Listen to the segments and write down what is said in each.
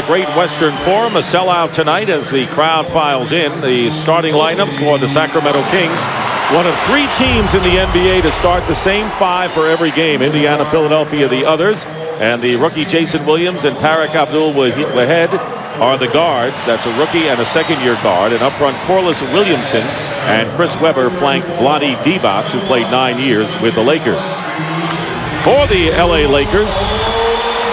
Great Western Forum, a sellout tonight as the crowd files in. The starting lineups for the Sacramento Kings. One of 3 teams in the NBA to start the same 5 for every game. Indiana, Philadelphia, the others. And the rookie Jason Williams and Tariq Abdul-Wahed are the guards. That's a rookie and a second-year guard. And up front, Corliss Williamson and Chris Webber flank Vlade Divac, who played 9 years with the Lakers. For the LA Lakers,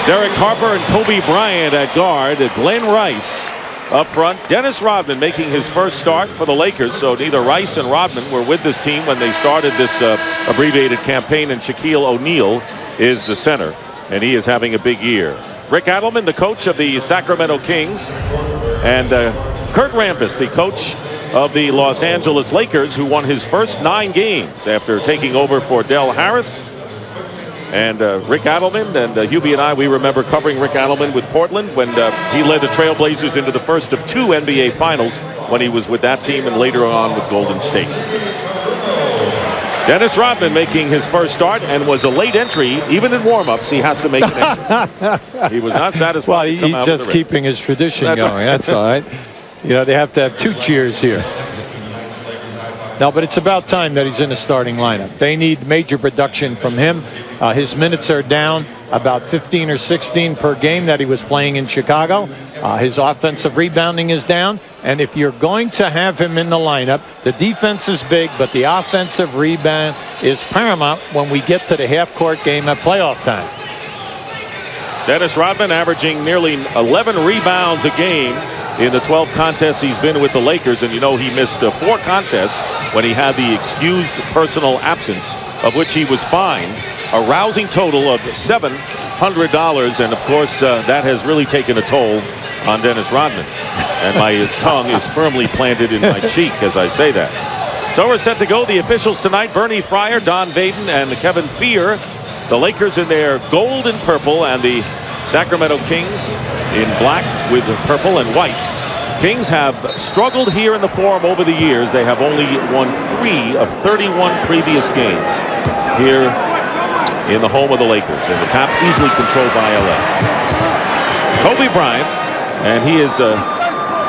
Derek Harper and Kobe Bryant at guard. Glenn Rice up front. Dennis Rodman making his first start for the Lakers. So neither Rice and Rodman were with this team when they started this abbreviated campaign. And Shaquille O'Neal is the center, and he is having a big year. Rick Adelman, the coach of the Sacramento Kings, and Kurt Rambis, the coach of the Los Angeles Lakers, who won his first 9 games after taking over for Del Harris. And Rick Adelman and Hubie and I, we remember covering Rick Adelman with Portland when he led the Trailblazers into the first of 2 NBA Finals when he was with that team and later on with Golden State. Dennis Rodman making his first start and was a late entry. Even in warm-ups, he has to make an entry. He was not satisfied. Well, he's just keeping his tradition going. Right. That's all right. You know, they have to have 2 cheers here. No, but it's about time that he's in the starting lineup. They need major production from him. His minutes are down about 15 or 16 per game that he was playing in Chicago. His offensive rebounding is down. And if you're going to have him in the lineup, the defense is big, but the offensive rebound is paramount when we get to the half-court game at playoff time. Dennis Rodman averaging nearly 11 rebounds a game in the 12 contests he's been with the Lakers. And you know he missed 4 contests when he had the excused personal absence, of which he was fined a rousing total of $700. And of course that has really taken a toll on Dennis Rodman. And my tongue is firmly planted in my cheek as I say that. So we're set to go. The officials tonight: Bernie Fryer, Don Vaden, and Kevin Fear. The Lakers in their gold and purple, and the Sacramento Kings in black with purple and white. Kings have struggled here in the Forum over the years. They have only won 3 of 31 previous games here in the home of the Lakers, and the top easily controlled by LA. Kobe Bryant, and he is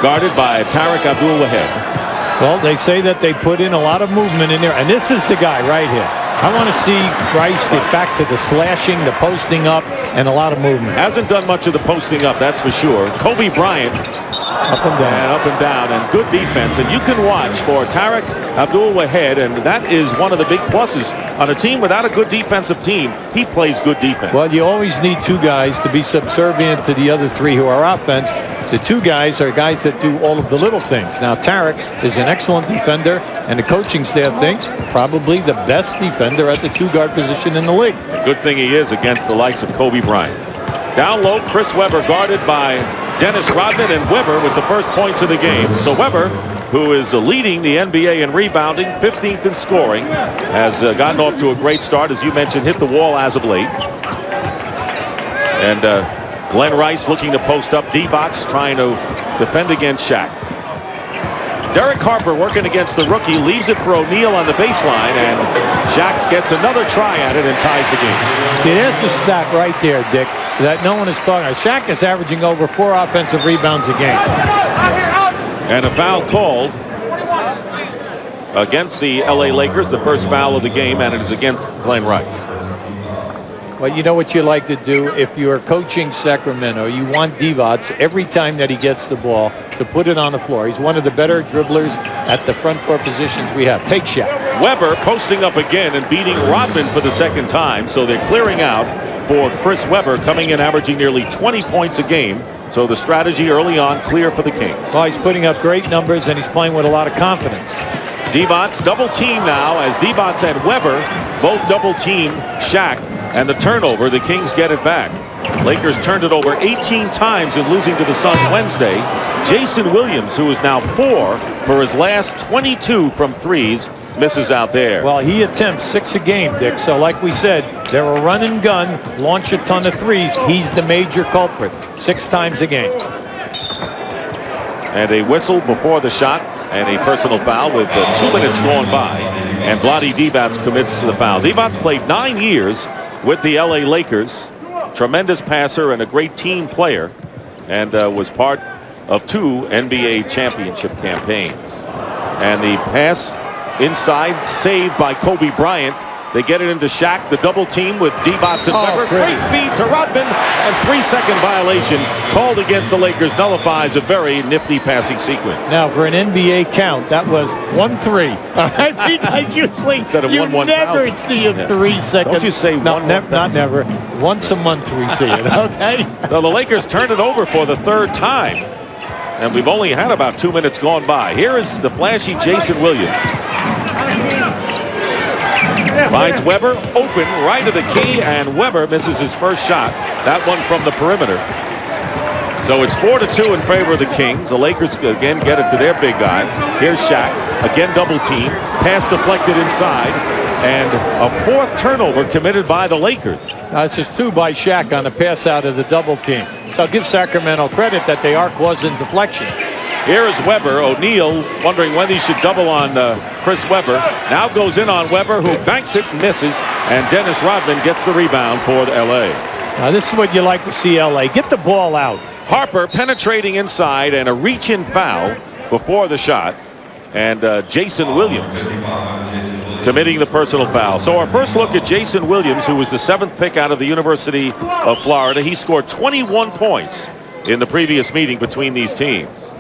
guarded by Tariq Abdul-Wahed. Well, they say that they put in a lot of movement in there, and this is the guy right here. I want to see Rice get back to the slashing, the posting up, and a lot of movement. Hasn't done much of the posting up, that's for sure. Kobe Bryant, up and down. And up and down, and good defense. And you can watch for Tariq Abdul-Wahed, and that is one of the big pluses. On a team without a good defensive team, he plays good defense. Well, you always need 2 guys to be subservient to the other 3 who are offense. The 2 guys are guys that do all of the little things. Now, Tariq is an excellent defender, and the coaching staff thinks probably the best defender at the 2-guard position in the league. A good thing he is against the likes of Kobe Bryant. Down low, Chris Webber guarded by Dennis Rodman, and Webber with the first points of the game. So Webber, who is leading the NBA in rebounding, 15th in scoring, has gotten off to a great start. As you mentioned, hit the wall as of late. And Glenn Rice looking to post up. Divac trying to defend against Shaq. Derek Harper working against the rookie, leaves it for O'Neal on the baseline, and Shaq gets another try at it and ties the game. See, there's the stat right there, Dick, that no one is talking about. Shaq is averaging over 4 offensive rebounds a game. And a foul called against the LA Lakers, the first foul of the game, and it is against Glenn Rice. Well, you know what you like to do if you're coaching Sacramento. You want Divac every time that he gets the ball to put it on the floor. He's one of the better dribblers at the front court positions we have. Take Shaq. Webber posting up again and beating Rodman for the second time. So they're clearing out for Chris Webber, coming in averaging nearly 20 points a game. So the strategy early on clear for the Kings. Well, he's putting up great numbers and he's playing with a lot of confidence. Divac double team now as Divac and Webber both double team Shaq. And the turnover, the Kings get it back. Lakers turned it over 18 times in losing to the Suns Wednesday. Jason Williams, who is now 4 for his last 22 from threes, misses out there. Well, he attempts 6 a game, Dick. So like we said, they're a run and gun, launch a ton of threes. He's the major culprit, 6 times a game. And a whistle before the shot and a personal foul with 2 minutes going by. And Vlade Divac commits the foul. Divac played 9 years with the LA Lakers. Tremendous passer and a great team player. and was part of 2 NBA championship campaigns. And the pass inside, saved by Kobe Bryant. They get it into Shaq, the double team with D-Bots and Weber. Great feed to Rodman, and 3-second violation called against the Lakers nullifies a very nifty passing sequence. Now, for an NBA count, that was 1-3. I mean, I usually Instead of you 1-1,000. never see a 3-second. Don't you say no, 1-1,000? not never. Once a month we see it. Okay. So the Lakers turned it over for the 3rd time, and we've only had about 2 minutes gone by. Here is the flashy Jason Williams. Finds Weber open right of the key, and Weber misses his first shot. That one from the perimeter. So it's 4-2 in favor of the Kings. The Lakers again get it to their big guy. Here's Shaq. Again double team. Pass deflected inside. And a 4th turnover committed by the Lakers. It's just 2 by Shaq on the pass out of the double team. So I'll give Sacramento credit that they are causing deflection. Here is Weber. O'Neal wondering when he should double on Chris Weber. Now goes in on Weber, who banks it and misses. And Dennis Rodman gets the rebound for the LA. Now this is what you like to see, LA. Get the ball out. Harper penetrating inside, and a reach-in foul before the shot. And Jason Williams committing the personal foul. So our first look at Jason Williams, who was the 7th pick out of the University of Florida. He scored 21 points in the previous meeting between these teams.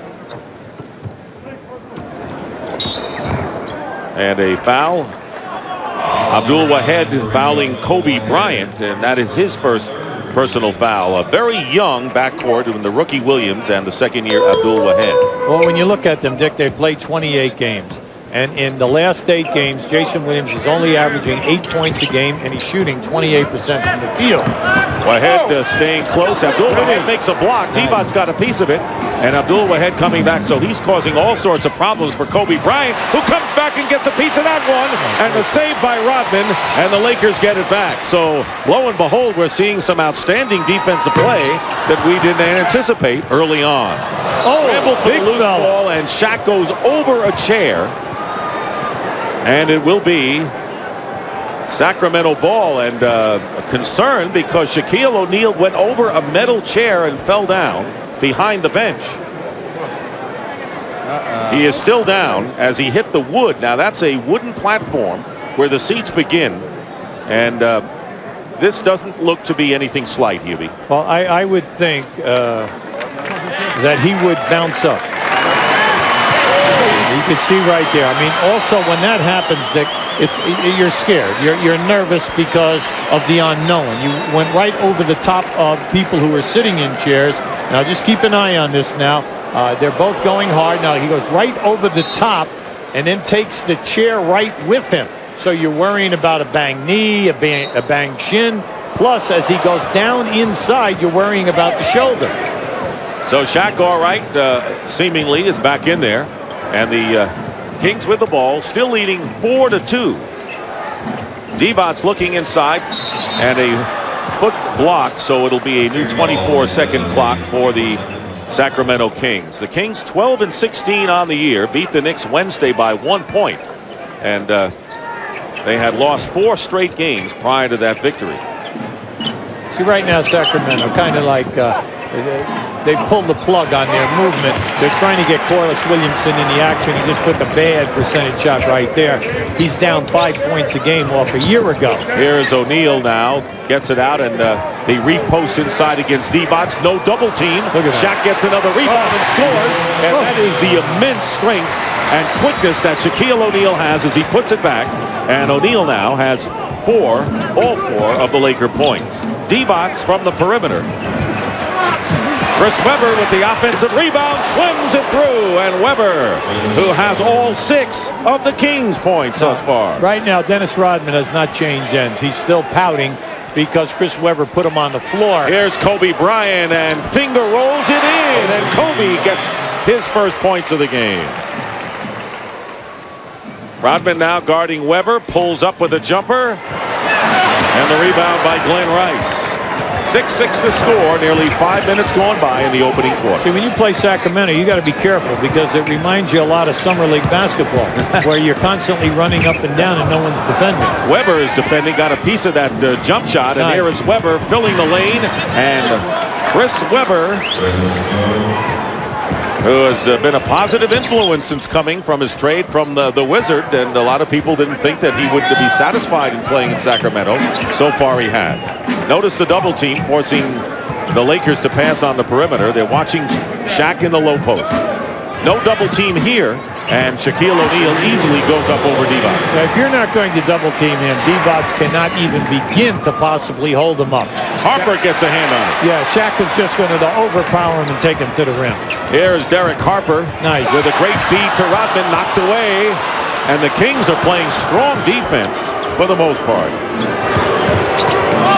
And a foul. Abdul Wahed fouling Kobe Bryant, and that is his first personal foul. A very young backcourt in the rookie Williams and the 2nd-year Abdul Wahed. Well, when you look at them, Dick, they've played 28 games. And in the last 8 games, Jason Williams is only averaging 8 points a game, and he's shooting 28% from the field. Wahed staying close. Abdul Wahed makes a block. D-Bot's got a piece of it. And Abdul Wahed coming back. So he's causing all sorts of problems for Kobe Bryant, who comes back and gets a piece of that one. And the save by Rodman. And the Lakers get it back. So lo and behold, we're seeing some outstanding defensive play that we didn't anticipate early on. Scramble for the loose ball, and Shaq goes over a chair. And it will be Sacramento ball, and concern because Shaquille O'Neal went over a metal chair and fell down behind the bench. He is still down as he hit the wood. Now that's a wooden platform where the seats begin, and this doesn't look to be anything slight, Hubie. Well, I would think that he would bounce up. You can see right there. I mean, also when that happens, Dick, you're scared. You're nervous because of the unknown. You went right over the top of people who were sitting in chairs. Now just keep an eye on this now. They're both going hard. Now he goes right over the top and then takes the chair right with him. So you're worrying about a bang knee, a bang shin. Plus, as he goes down inside, you're worrying about the shoulder. So Shaq, all right, seemingly is back in there. And the Kings with the ball, still leading 4-2. D-Bot's looking inside, and a foot block, so it'll be a new 24-second clock for the Sacramento Kings. The Kings 12-16 on the year, beat the Knicks Wednesday by 1 point, and they had lost 4 straight games prior to that victory. See, right now Sacramento kind of like they pulled the plug on their movement. They're trying to get Corliss Williamson in the action. He just took a bad percentage shot right there. He's down 5 points a game off a year ago. Here's O'Neal now. Gets it out, and they repost inside against D-Bots. No double team. Shaq gets another rebound and scores. And that is the immense strength and quickness that Shaquille O'Neal has as he puts it back. And O'Neal now has all four of the Laker points. D-Bots from the perimeter. Chris Weber with the offensive rebound, slims it through, and Weber, who has all 6 of the Kings' points thus far. Right now, Dennis Rodman has not changed ends. He's still pouting because Chris Weber put him on the floor. Here's Kobe Bryant, and finger rolls it in, and Kobe gets his first points of the game. Rodman now guarding Weber, pulls up with a jumper, and the rebound by Glenn Rice. 6-6 to score, nearly 5 minutes gone by in the opening quarter. See, when you play Sacramento, you got to be careful because it reminds you a lot of summer league basketball where you're constantly running up and down and no one's defending. Weber is defending, got a piece of that jump shot, and here is Weber filling the lane, and Chris Webber, who has been a positive influence since coming from his trade from the Wizard, and a lot of people didn't think that he would be satisfied in playing in Sacramento. So far he has. Notice the double team forcing the Lakers to pass on the perimeter. They're watching Shaq in the low post. No double team here, and Shaquille O'Neal easily goes up over Divac. So if you're not going to double team him, Divac cannot even begin to possibly hold him up. Harper gets a hand on it. Yeah, Shaq is just going to overpower him and take him to the rim. Here's Derek Harper. Nice. With a great feed to Rodman, knocked away. And the Kings are playing strong defense for the most part.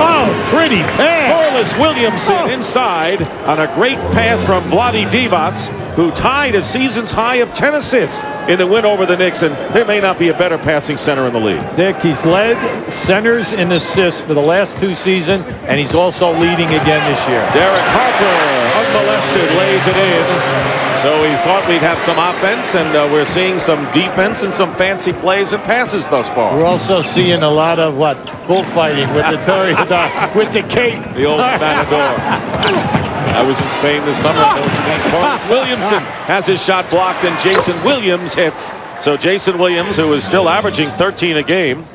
Oh, pretty pass. Corliss Williamson inside on a great pass from Vlade Divac, who tied a season's high of 10 assists in the win over the Knicks, and there may not be a better passing center in the league. Dick, he's led centers in assists for the last 2 seasons, and he's also leading again this year. Derek Harper, unmolested, lays it in. So we thought we'd have some offense, and we're seeing some defense and some fancy plays and passes thus far. We're also seeing a lot of bullfighting with the with the cape. The old matador. I was in Spain this summer. I know what you mean. Corliss Williamson has his shot blocked, and Jason Williams hits. So Jason Williams, who is still averaging 13 a game,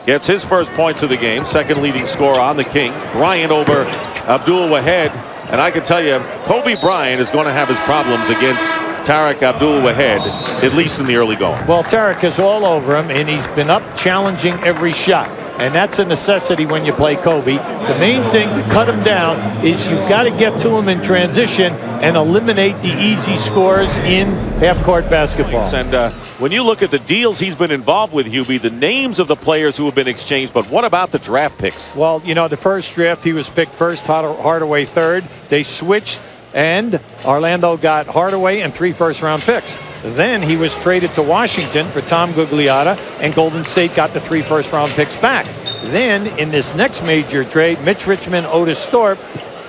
gets his first points of the game, second leading scorer on the Kings. Bryant over Abdul Wahed. And I can tell you, Kobe Bryant is going to have his problems against Tariq Abdul-Wahed, at least in the early going. Well, Tariq is all over him, and he's been up challenging every shot. And that's a necessity when you play Kobe. The main thing to cut him down is you've got to get to him in transition and eliminate the easy scores in half-court basketball. And when you look at the deals he's been involved with, Hubie, the names of the players who have been exchanged, but what about the draft picks? Well, you know, the first draft, he was picked first, Hardaway third. They switched, and Orlando got Hardaway and 3 first-round picks. Then he was traded to Washington for Tom Gugliotta, and Golden State got the 3 first-round picks back. Then in this next major trade, Mitch Richmond, Otis Thorpe,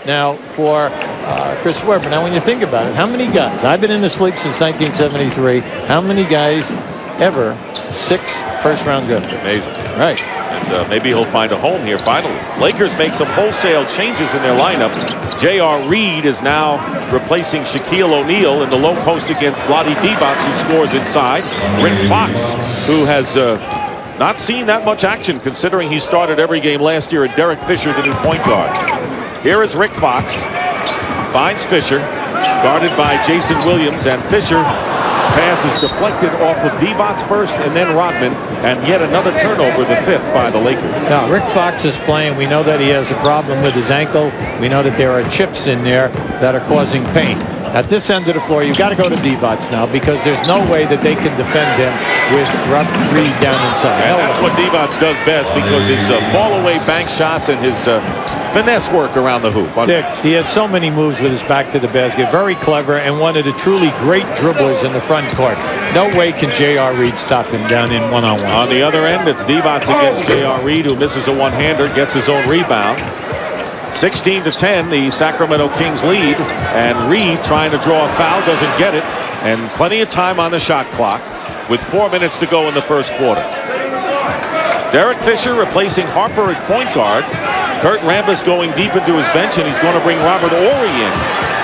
now for Chris Webber. Now when you think about it, how many guys? I've been in this league since 1973. How many guys ever 6 first-round drafts? Amazing. Right. And maybe he'll find a home here finally. Lakers make some wholesale changes in their lineup. J.R. Reed is now replacing Shaquille O'Neal in the low post against Vlade Divac, who scores inside. Rick Fox, who has not seen that much action considering he started every game last year, and Derek Fisher, the new point guard. Here is Rick Fox, finds Fisher, guarded by Jason Williams, and Fisher pass is deflected off of Divac first and then Rodman, and yet another turnover, the 5th by the Lakers. Now, Rick Fox is playing. We know that he has a problem with his ankle. We know that there are chips in there that are causing pain. At this end of the floor, you've got to go to Divac now, because there's no way that they can defend him with Reed down inside. And that's what Divac does best, because his fall-away bank shots and his finesse work around the hoop. Dick, he has so many moves with his back to the basket. Very clever, and one of the truly great dribblers in the front court. No way can J.R. Reed stop him down in one-on-one. On the other end, it's Divac against J.R. Reed, who misses a one-hander, gets his own rebound. 16-10, the Sacramento Kings lead, and Reed trying to draw a foul, doesn't get it, and plenty of time on the shot clock with 4 minutes to go in the first quarter. Derek Fisher replacing Harper at point guard. Kurt Rambis going deep into his bench, and he's going to bring Robert Horry in.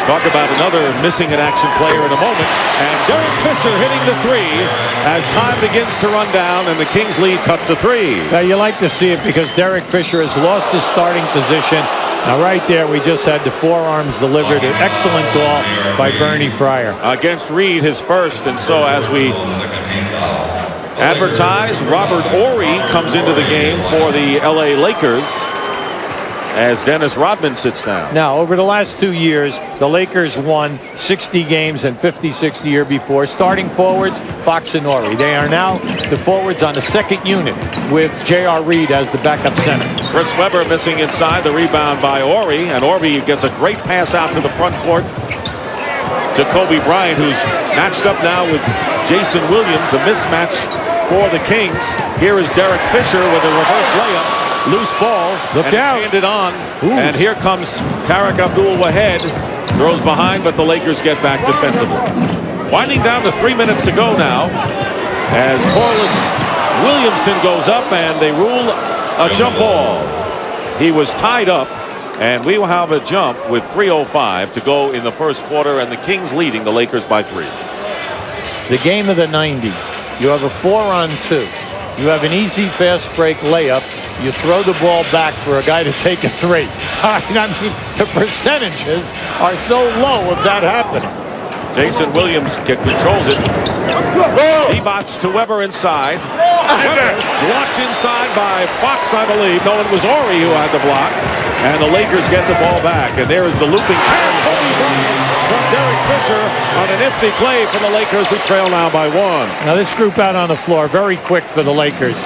Talk about another missing in action player in a moment. And Derek Fisher hitting the 3 as time begins to run down, and the Kings lead cut to 3. Now, you like to see it, because Derek Fisher has lost his starting position. Now, right there, we just had the forearms delivered. An excellent ball by Bernie Fryer. Against Reed, his first, and so as we advertise, Robert Horry comes into the game for the LA Lakers as Dennis Rodman sits down. Now, over the last 2 years, the Lakers won 60 games and 56 the year before. Starting forwards, Fox and Horry. They are now the forwards on the second unit with J.R. Reed as the backup center. Chris Webber missing inside, the rebound by Horry, and Horry gets a great pass out to the front court to Kobe Bryant, who's matched up now with Jason Williams, a mismatch for the Kings. Here is Derek Fisher with a reverse layup. Loose ball. Look out. It's handed on. Ooh. And here comes Tariq Abdul-Wahed. Throws behind, but the Lakers get back defensively. Winding down to 3 minutes to go now, as Corliss Williamson goes up, and they rule a jump ball. He was tied up And we will have a jump with 3:05 to go in the first quarter, and the Kings leading the Lakers by 3. The game of the 90s. You have a 4-on-2. You have an easy fast break layup. You throw the ball back for a guy to take a 3. I mean, the percentages are so low of that happening. Jason Williams controls it. Divac to Weber inside. Weber blocked inside by Fox, I believe. No, it was Horry who had the block. And the Lakers get the ball back. And there is the looping pass. Kobe Bryant from Derek Fisher on a nifty play for the Lakers, who trail now by 1. Now this group out on the floor, very quick for the Lakers.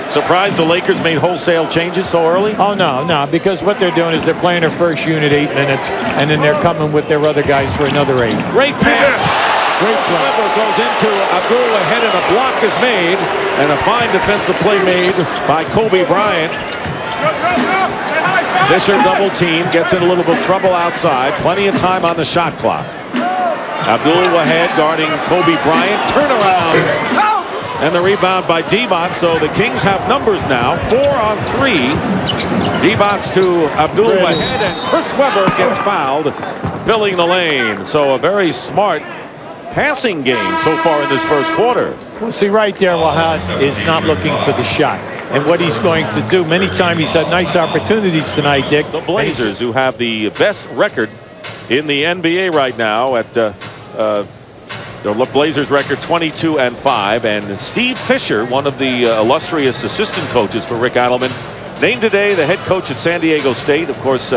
Surprised the Lakers made wholesale changes so early? Oh, no, because what they're doing is they're playing their first unit 8 minutes, and then they're coming with their other guys for another 8. Great pass. Great Weber goes into Abdul Waheed, and a block is made, and a fine defensive play made by Kobe Bryant. Fisher double team, gets in a little bit of trouble outside. Plenty of time on the shot clock. Abdul Waheed guarding Kobe Bryant. Turnaround. And the rebound by Divac. So the Kings have numbers now. 4-on-3. Divac to Abdul Waheed, and Chris Weber gets fouled, filling the lane. So a very smart passing game so far in this first quarter. Well, see, right there, Waheed is not looking for the shot. And what he's going to do, many times he's had nice opportunities tonight, Dick. The Blazers, who have the best record in the NBA right now at the Blazers record 22-5, and Steve Fisher, one of the illustrious assistant coaches for Rick Adelman, named today the head coach at San Diego State. Of course,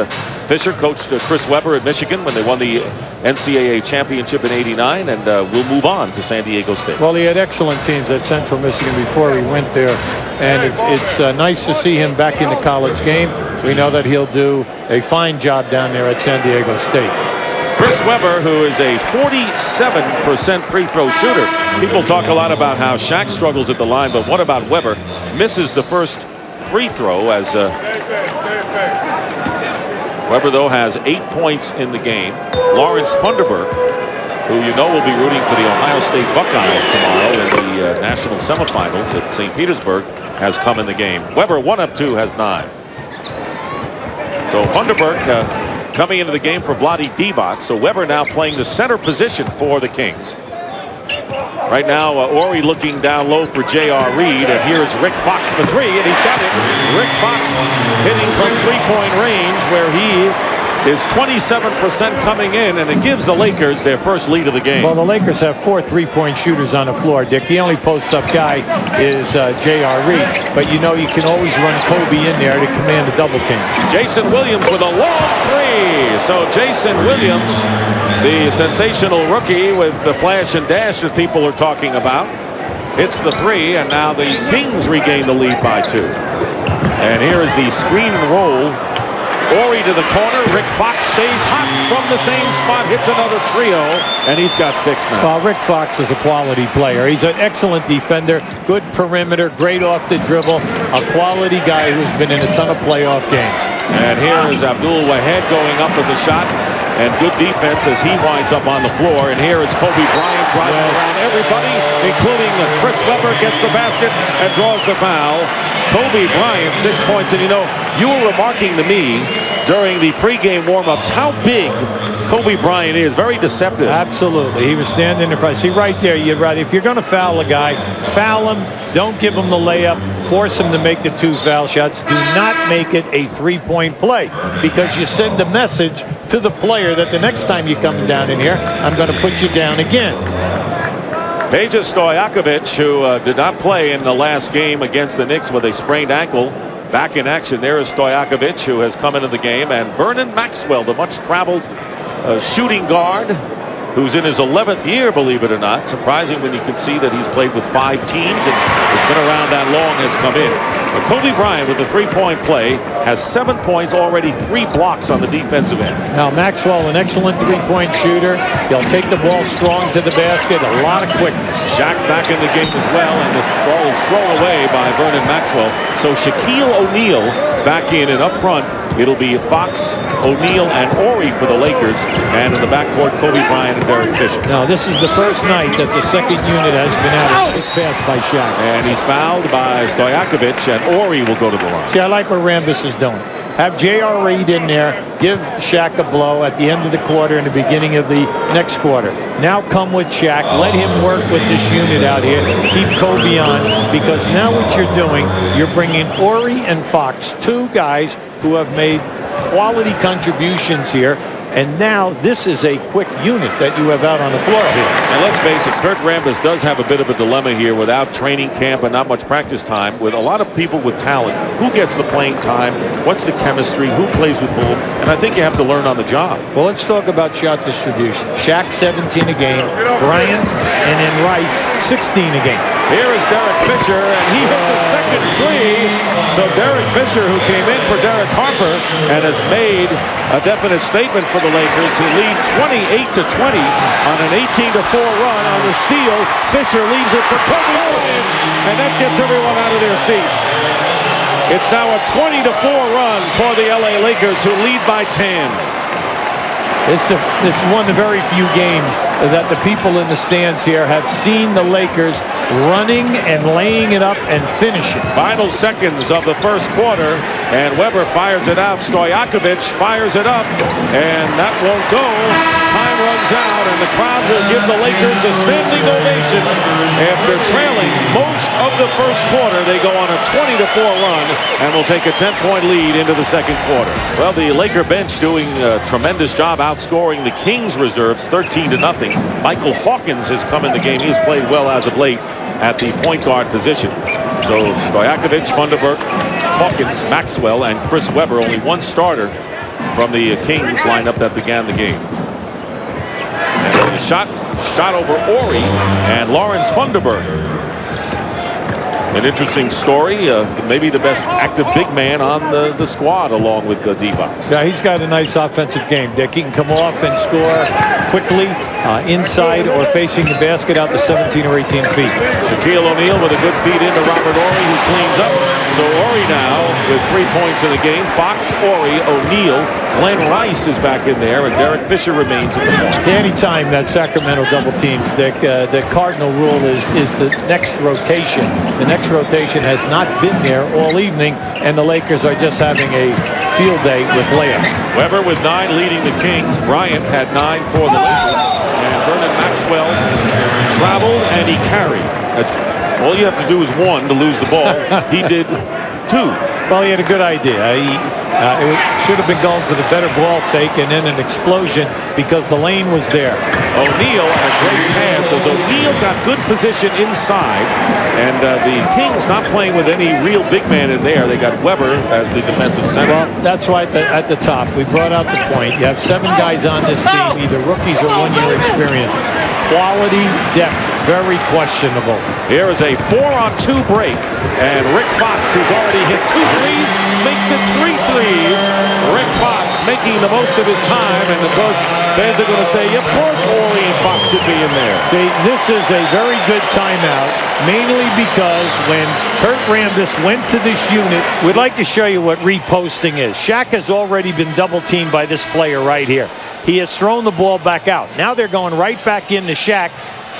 Fisher coached Chris Webber at Michigan when they won the NCAA championship in '89, and will move on to San Diego State. Well, he had excellent teams at Central Michigan before he went there, and it's nice to see him back in the college game. We know that he'll do a fine job down there at San Diego State. Chris Webber, who is a 47% free throw shooter. People talk a lot about how Shaq struggles at the line, but what about Webber? Misses the first free throw as Webber, though, has 8 points in the game. Lawrence Funderburk, who you know will be rooting for the Ohio State Buckeyes tomorrow in the national semifinals at St. Petersburg, has come in the game. Webber, 1 of 2, has 9. So Funderburk coming into the game for Vlade Divac. So Webber now playing the center position for the Kings. Right now, Horry looking down low for J.R. Reed, and here's Rick Fox for 3, and he's got it. Rick Fox hitting from three-point range, where he is 27% coming in, and it gives the Lakers their first lead of the game. Well, the Lakers have 4 3-point shooters on the floor, Dick. The only post-up guy is J.R. Reed, but you know you can always run Kobe in there to command a double team. Jason Williams with a long 3. So Jason Williams, the sensational rookie with the flash and dash that people are talking about, hits the 3, and now the Kings regain the lead by 2. And here is the screen and roll. Horry to the corner. Rick Fox stays hot from the same spot, hits another trio, and he's got 6 now. Well, Rick Fox is a quality player. He's an excellent defender, good perimeter, great off the dribble, a quality guy who's been in a ton of playoff games. And here is Abdul Waheed going up with the shot, and good defense as he winds up on the floor. And here is Kobe Bryant driving around everybody, including Chris Webber, gets the basket and draws the foul. Kobe Bryant, 6 points. And you know, you were remarking to me during the pregame warm-ups how big Kobe Bryant is. Very deceptive. Absolutely. He was standing in front. See, right there, you're right. If you're going to foul a guy, foul him. Don't give him the layup. Force him to make the 2 foul shots. Do not make it a 3-point play, because you send a message to the player that the next time you're coming down in here, I'm going to put you down again. Peja Stojakovic, who did not play in the last game against the Knicks with a sprained ankle, back in action. There is Stojakovic, who has come into the game, and Vernon Maxwell, the much-traveled shooting guard, who's in his 11th year, believe it or not. Surprising when you can see that he's played with 5 teams and has been around that long, has come in. But Kobe Bryant with the 3-point play has 7 points, already 3 blocks on the defensive end. Now Maxwell, an excellent 3-point shooter. He'll take the ball strong to the basket, a lot of quickness. Shaq back in the game as well, and the ball is thrown away by Vernon Maxwell. So Shaquille O'Neal back in, and up front it'll be Fox, O'Neal, and Horry for the Lakers. And in the backcourt, Kobe Bryant and Derek Fisher. Now, this is the first night that the second unit has been out of his pass by Shaq. And he's fouled by Stojakovic, and Horry will go to the line. See, I like what Rambis is doing. Have J.R. Reed in there, give Shaq a blow at the end of the quarter and the beginning of the next quarter. Now come with Shaq, let him work with this unit out here, keep Kobe on, because now what you're doing, you're bringing Horry and Fox, two guys who have made quality contributions here. And now this is a quick unit that you have out on the floor here. And let's face it, Kurt Rambis does have a bit of a dilemma here without training camp and not much practice time. With a lot of people with talent, who gets the playing time? What's the chemistry? Who plays with whom? And I think you have to learn on the job. Well, let's talk about shot distribution. Shaq 17 a game, Bryant, and then Rice 16 a game. Here is Derek Fisher, and he hits a second three. So Derek Fisher, who came in for Derek Harper and has made a definite statement for the Lakers, who lead 28-20 on an 18-4 run on the steal. Fisher leaves it for Kobe Bryant, and that gets everyone out of their seats. It's now a 20-4 run for the LA Lakers, who lead by 10. This is one of the very few games that the people in the stands here have seen the Lakers running and laying it up and finishing. Final seconds of the first quarter, and Weber fires it out. Stojakovic fires it up, and that won't go. Time runs out, and the crowd will give the Lakers a standing ovation. After trailing most of the first quarter, they go on a 20-4 run and will take a 10-point lead into the second quarter. Well, the Laker bench doing a tremendous job outscoring the Kings reserves 13-0. Michael Hawkins has come in the game. He has played well as of late at the point guard position. So Stojakovic, Funderburk, Hawkins, Maxwell, and Chris Webber, only one starter from the Kings lineup that began the game. And the shot over Horry and Lawrence Funderburk. An interesting story. Maybe the best active big man on the squad, along with Divac. Yeah, he's got a nice offensive game, Dick. He can come off and score quickly, inside or facing the basket out to 17 or 18 feet. Shaquille O'Neal with a good feed into Robert Horry, who cleans up. So Horry now with 3 points in the game. Fox, Horry, O'Neal, Glenn Rice is back in there, and Derek Fisher remains at the point. Anytime that Sacramento double teams, Dick, the cardinal rule is the next rotation. The next rotation has not been there all evening, and the Lakers are just having a field day with layups. Weber with 9 leading the Kings. Bryant had 9 for the Lakers. And Vernon Maxwell traveled and he carried. All you have to do is 1 to lose the ball. He did 2. Well, he had a good idea. It should have been going for the better ball fake and then an explosion because the lane was there. O'Neal, a great pass as O'Neal got good position inside, and the Kings not playing with any real big man in there. They got Weber as the defensive center. Well, that's why at the top we brought out the point. You have 7 guys on this team, either rookies or 1-year experience. Quality, depth, very questionable. Here is a 4-on-2 break, and Rick Fox, who's already hit 2 threes, makes it 3 threes. Rick Fox making the most of his time, and of course, fans are going to say, of course, Horry and Fox should be in there. See, this is a very good timeout, mainly because when Kurt Rambis went to this unit, we'd like to show you what reposting is. Shaq has already been double-teamed by this player right here. He has thrown the ball back out. Now they're going right back into Shaq,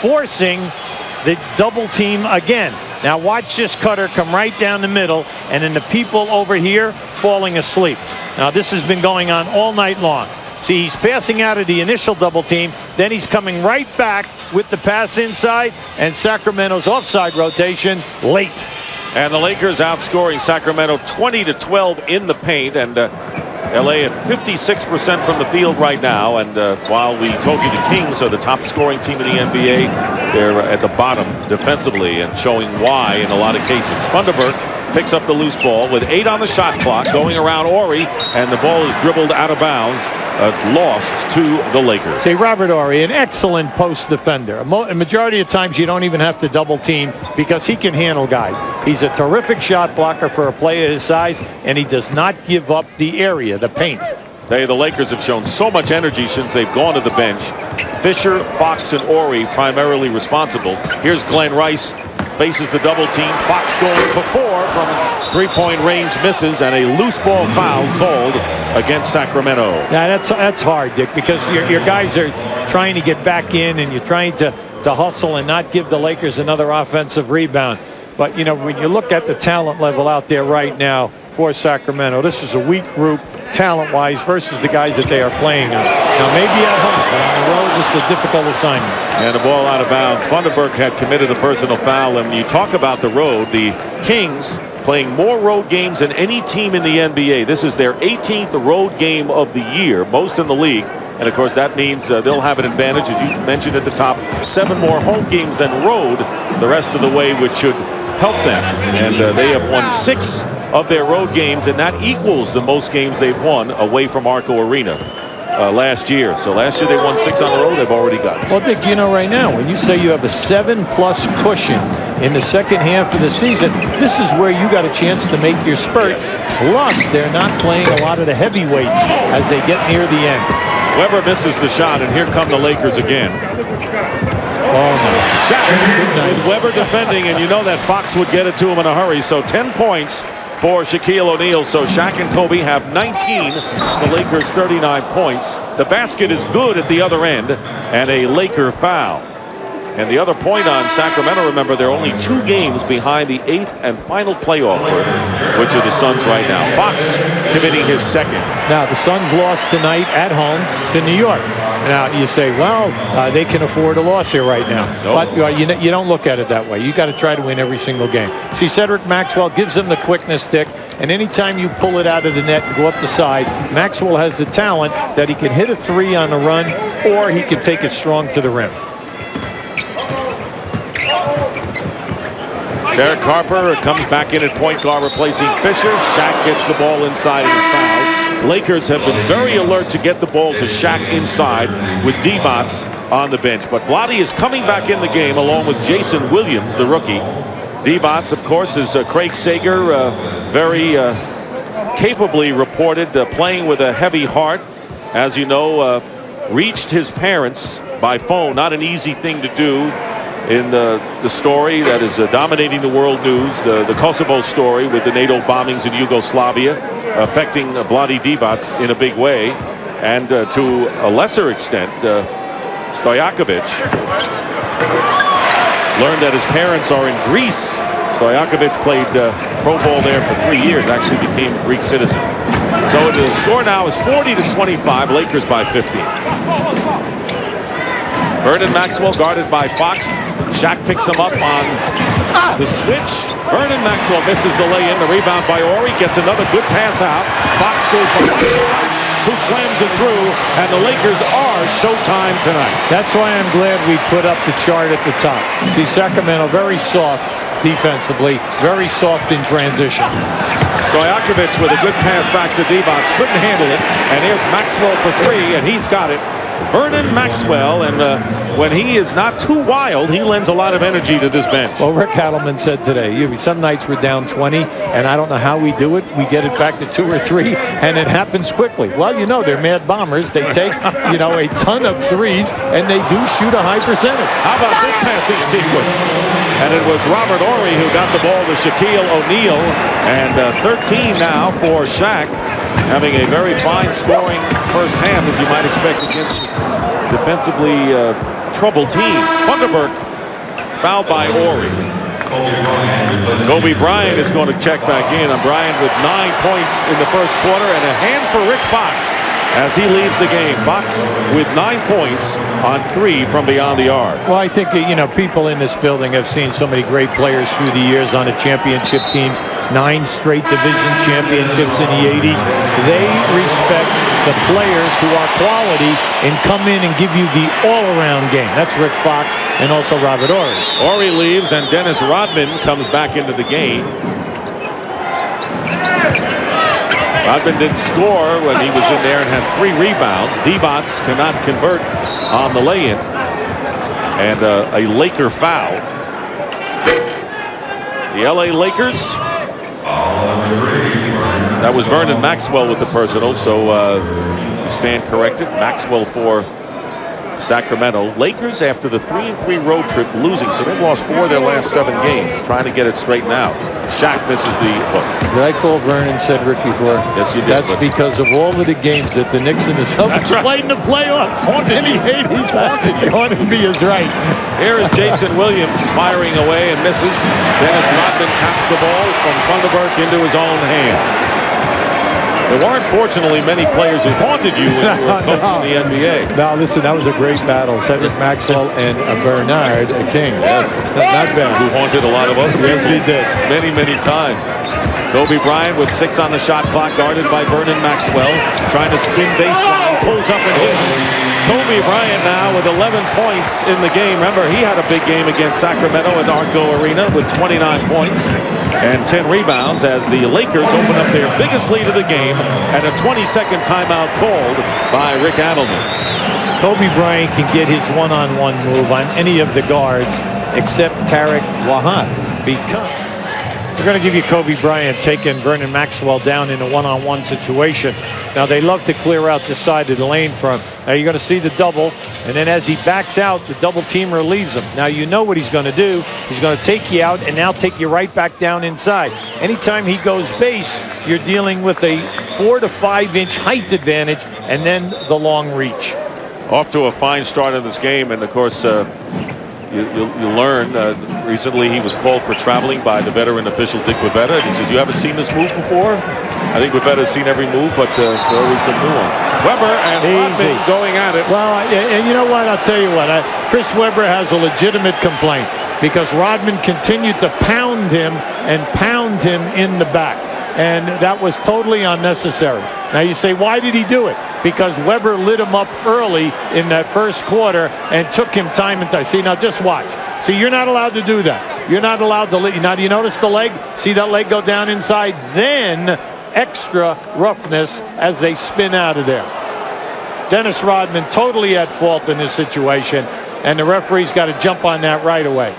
forcing the double team again. Now watch this cutter come right down the middle, and then the people over here falling asleep. Now this has been going on all night long. See, he's passing out of the initial double team, then he's coming right back with the pass inside, and Sacramento's offside rotation late. And the Lakers outscoring Sacramento 20-12 in the paint, and LA at 56% from the field right now, and while we told you the Kings are the top scoring team in the NBA, they're at the bottom defensively and showing why in a lot of cases. Funderburk picks up the loose ball with 8 on the shot clock, going around Horry, and the ball is dribbled out of bounds, lost to the Lakers. See, Robert Horry, an excellent post defender. A majority of times you don't even have to double team because he can handle guys. He's a terrific shot blocker for a player his size, and he does not give up the area, the paint. Tell you, the Lakers have shown so much energy since they've gone to the bench. Fisher, Fox, and Horry primarily responsible. Here's Glenn Rice faces the double team. Fox going for 4 from three-point range, misses, and a loose ball foul called against Sacramento. Yeah, that's hard, Dick, because your guys are trying to get back in, and you're trying to hustle and not give the Lakers another offensive rebound. But, you know, when you look at the talent level out there right now for Sacramento, this is a weak group talent-wise versus the guys that they are playing on. Now, maybe at home, but on the road, this is a difficult assignment. And the ball out of bounds. Vandenberg had committed a personal foul, and when you talk about the road, the Kings playing more road games than any team in the NBA. This is their 18th road game of the year, most in the league. And, of course, that means they'll have an advantage, as you mentioned at the top, 7 more home games than road the rest of the way, which should help them. And they have won 6 of their road games, and that equals the most games they've won away from Arco Arena last year. So last year they won 6 on the road. They've already got 6. Well, Dick, you know right now, when you say you have a 7+ cushion in the second half of the season, this is where you got a chance to make your spurts. Plus, they're not playing a lot of the heavyweights as they get near the end. Weber misses the shot, and here come the Lakers again. Oh, no. Shaq with Weber defending, and you know that Fox would get it to him in a hurry. So 10 points for Shaquille O'Neal. So Shaq and Kobe have 19. The Lakers 39 points. The basket is good at the other end, and a Laker foul. And the other point on Sacramento, remember, they're only 2 games behind the 8th and final playoff berth, which are the Suns right now. Fox committing his 2nd. Now, the Suns lost tonight at home to New York. Now, you say, well, they can afford a loss here right now. Nope. But you don't look at it that way. You got to try to win every single game. See, Cedric Maxwell gives them the quickness, Dick, and anytime you pull it out of the net and go up the side, Maxwell has the talent that he can hit a 3 on the run, or he can take it strong to the rim. Derek Harper comes back in at point guard, replacing Fisher. Shaq gets the ball inside and is fouled. Lakers have been very alert to get the ball to Shaq inside with Divac on the bench. But Vlade is coming back in the game along with Jason Williams, the rookie. Divac, of course, is Craig Sager, very capably reported, playing with a heavy heart. As you know, reached his parents by phone. Not an easy thing to do. In the story that is dominating the world news, the Kosovo story with the NATO bombings in Yugoslavia affecting Vlade Divac in a big way, and to a lesser extent, Stojakovic learned that his parents are in Greece. Stojakovic played pro ball there for 3 years, actually became a Greek citizen. So the score now is 40-25, Lakers by 15. Vernon Maxwell guarded by Fox. Shaq picks him up on the switch. Vernon Maxwell misses the lay-in. The rebound by Horry. Gets another good pass out. Fox goes behind, who slams it through, and the Lakers are showtime tonight. That's why I'm glad we put up the chart at the top. See, Sacramento very soft defensively, very soft in transition. Stojakovic with a good pass back to Divac. Couldn't handle it. And here's Maxwell for 3, and he's got it. Vernon Maxwell, and when he is not too wild, he lends a lot of energy to this bench. Well, Rick Hadelman said today, some nights we're down 20, and I don't know how we do it. We get it back to 2 or 3, and it happens quickly. Well, you know, they're mad bombers. They take, a ton of threes, and they do shoot a high percentage. How about this passing sequence? And it was Robert Horry who got the ball to Shaquille O'Neal, and 13 now for Shaq, having a very fine scoring first half, as you might expect against this defensively troubled team. Vandenberg fouled by Horry. Kobe Bryant is going to check back in. And Bryant with 9 points in the first quarter, and a hand for Rick Fox as he leads the game. Fox with 9 points on 3 from beyond the arc. Well, I think, people in this building have seen so many great players through the years on the championship teams. 9 straight division championships in the 80s. They respect the players who are quality and come in and give you the all-around game. That's Rick Fox and also Robert Horry. Horry leaves, and Dennis Rodman comes back into the game. Rodman didn't score when he was in there and had 3 rebounds. Divac cannot convert on the lay-in. And a Laker foul. The LA Lakers. That was Vernon Maxwell with the personal, so we stand corrected. Maxwell for Sacramento. Lakers, after the 3-3 road trip, losing, so they've lost 4 of their last 7 games, trying to get it straightened out. Shaq misses the hook. Did I call Vernon Cedric before? Yes, you did. That's because of all of the games that the Knicks and the Celtics played in the playoffs. Haunted and he hated me is right. Here is Jason Williams firing away and misses. Dennis Rodman taps the ball from Funderburk into his own hands. There weren't, fortunately, many players who haunted you when you were coaching the NBA. Now, listen, that was a great battle. Cedric Maxwell and Bernard King. Yes, not bad. Who haunted a lot of others. Yes, he did. Many, many times. Kobe Bryant with 6 on the shot clock, guarded by Vernon Maxwell. Trying to spin baseline, pulls up and hits. Kobe Bryant now with 11 points in the game. Remember, he had a big game against Sacramento at Arco Arena with 29 points and 10 rebounds as the Lakers open up their biggest lead of the game and a 20-second timeout called by Rick Adelman. Kobe Bryant can get his one-on-one move on any of the guards except Tariq Wahad, because we're going to give you Kobe Bryant taking Vernon Maxwell down in a one-on-one situation. Now, they love to clear out the side of the lane for him. Now, you're going to see the double, and then as he backs out, the double teamer leaves him. Now, you know what he's going to do. He's going to take you out and now take you right back down inside. Anytime he goes base, you're dealing with a 4 to 5 inch height advantage and then the long reach. Off to a fine start in this game, and of course, you learn recently he was called for traveling by the veteran official Dick Bavetta. And he says, "You haven't seen this move before?" I think Bavetta's seen every move, but there are always some new ones. Webber and Rodman going at it. Well, and you know what? I'll tell you what. Chris Webber has a legitimate complaint because Rodman continued to pound him in the back. And that was totally unnecessary. Now you say, why did he do it? Because Webber lit him up early in that first quarter and took him time and time. See, now just watch. See, you're not allowed to do that. You're not allowed to. Now, do you notice the leg? See that leg go down inside? Then extra roughness as they spin out of there. Dennis Rodman totally at fault in this situation, and the referee's got to jump on that right away.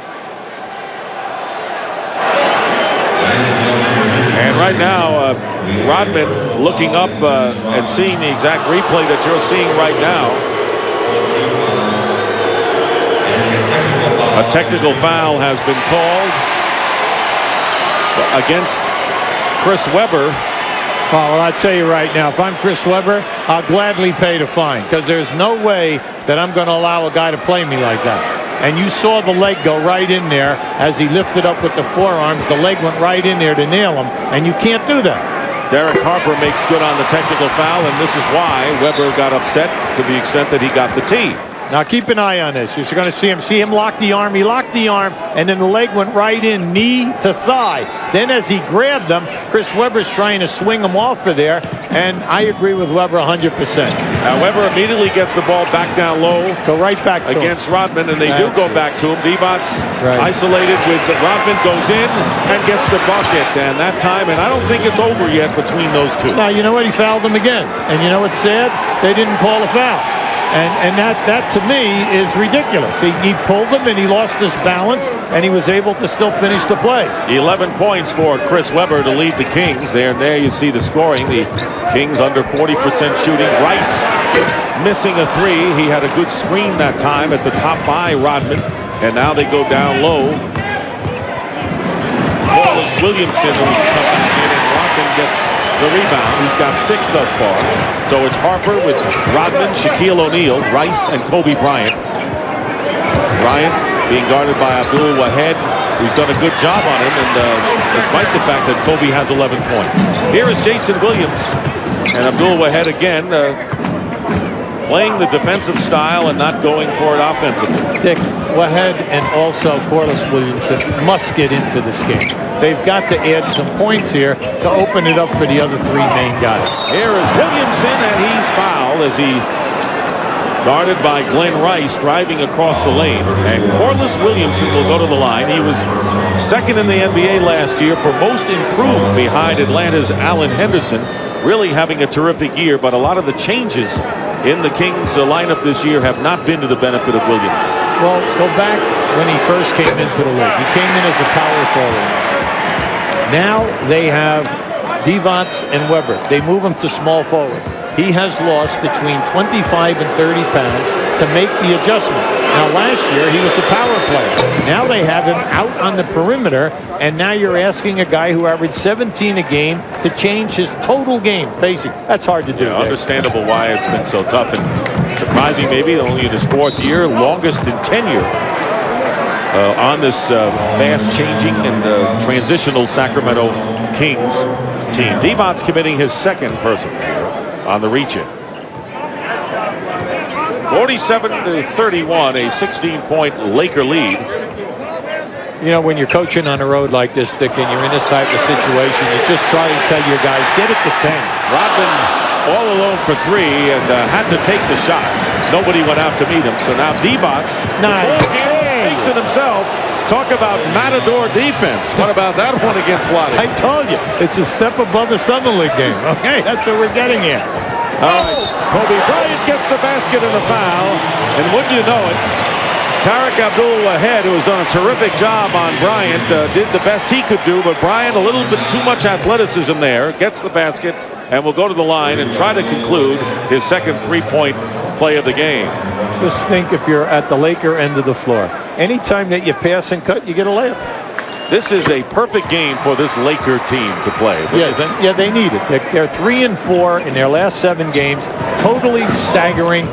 And right now, Rodman looking up and seeing the exact replay that you're seeing right now. A technical foul has been called against Chris Webber. Well, I tell you right now, if I'm Chris Webber, I'll gladly pay the fine because there's no way that I'm going to allow a guy to play me like that. And you saw the leg go right in there as he lifted up with the forearms. The leg went right in there to nail him, and you can't do that. Derek Harper makes good on the technical foul, and this is why Webber got upset to the extent that he got the tee. Now keep an eye on this. You're going to see him lock the arm. He locked the arm, and then the leg went right in, knee to thigh. Then as he grabbed him, Chris Webber's trying to swing him off of there, and I agree with Webber 100%. Now Webber immediately gets the ball back down low. Go right back to against him. Rodman, and they do go back to him. Divac isolated with Rodman, goes in and gets the bucket, and that time, and I don't think it's over yet between those two. Now, you know what? He fouled him again, and you know what's sad? They didn't call a foul. And that to me is ridiculous. He pulled him and he lost his balance and he was able to still finish the play. 11 points for Chris Webber to lead the Kings. There you see the scoring. The Kings under 40% shooting. Rice missing a 3. He had a good screen that time at the top by Rodman. And now they go down low. Wallace Williamson who's coming in, and Rodman gets the rebound. He's got 6 thus far. So it's Harper with Rodman, Shaquille O'Neal, Rice, and Kobe Bryant. Bryant being guarded by Abdul Wahed, who's done a good job on him, and despite the fact that Kobe has 11 points. Here is Jason Williams, and Abdul Wahed again playing the defensive style and not going for it offensively. Dick, Wahed and also Corliss Williamson must get into this game. They've got to add some points here to open it up for the other 3 main guys. Here is Williamson, and he's fouled as he guarded by Glenn Rice driving across the lane. And Corliss Williamson will go to the line. He was second in the NBA last year for most improved behind Atlanta's Allen Henderson. Really having a terrific year, but a lot of the changes in the Kings lineup this year have not been to the benefit of Williamson. Well, go back when he first came into the league. He came in as a power forward. Now they have Divac and Webber. They move him to small forward. he has lost between 25 and 30 pounds to make the adjustment. Now, last year, he was a power player. Now they have him out on the perimeter, and now you're asking a guy who averaged 17 a game to change his total game facing. That's hard to do. Yeah, understandable why it's been so tough, and surprising maybe only in his 4th year, longest in tenure on this fast-changing and transitional Sacramento Kings team. Divac committing his 2nd personal on the reach-in. 47-31, a 16-point Laker lead. You know, when you're coaching on the road like this, Dick, and you're in this type of situation, you just try to tell your guys, get it to 10. Rodman all alone for 3 and had to take the shot. Nobody went out to meet him. So now Divac takes it himself. Talk about matador defense. What about that one against Vlade? I told you, it's a step above a Summer League game. Okay, that's what we're getting here. All right, Kobe Bryant gets the basket and the foul. And wouldn't you know it, Tariq Abdul-Wahid, who has done a terrific job on Bryant, did the best he could do, but Bryant, a little bit too much athleticism there, gets the basket and will go to the line and try to conclude his 2nd 3-point play of the game. Just think if you're at the Laker end of the floor. Anytime that you pass and cut, you get a layup. This is a perfect game for this Laker team to play. Yeah, they need it. They're 3-4 in their last 7 games. Totally staggering,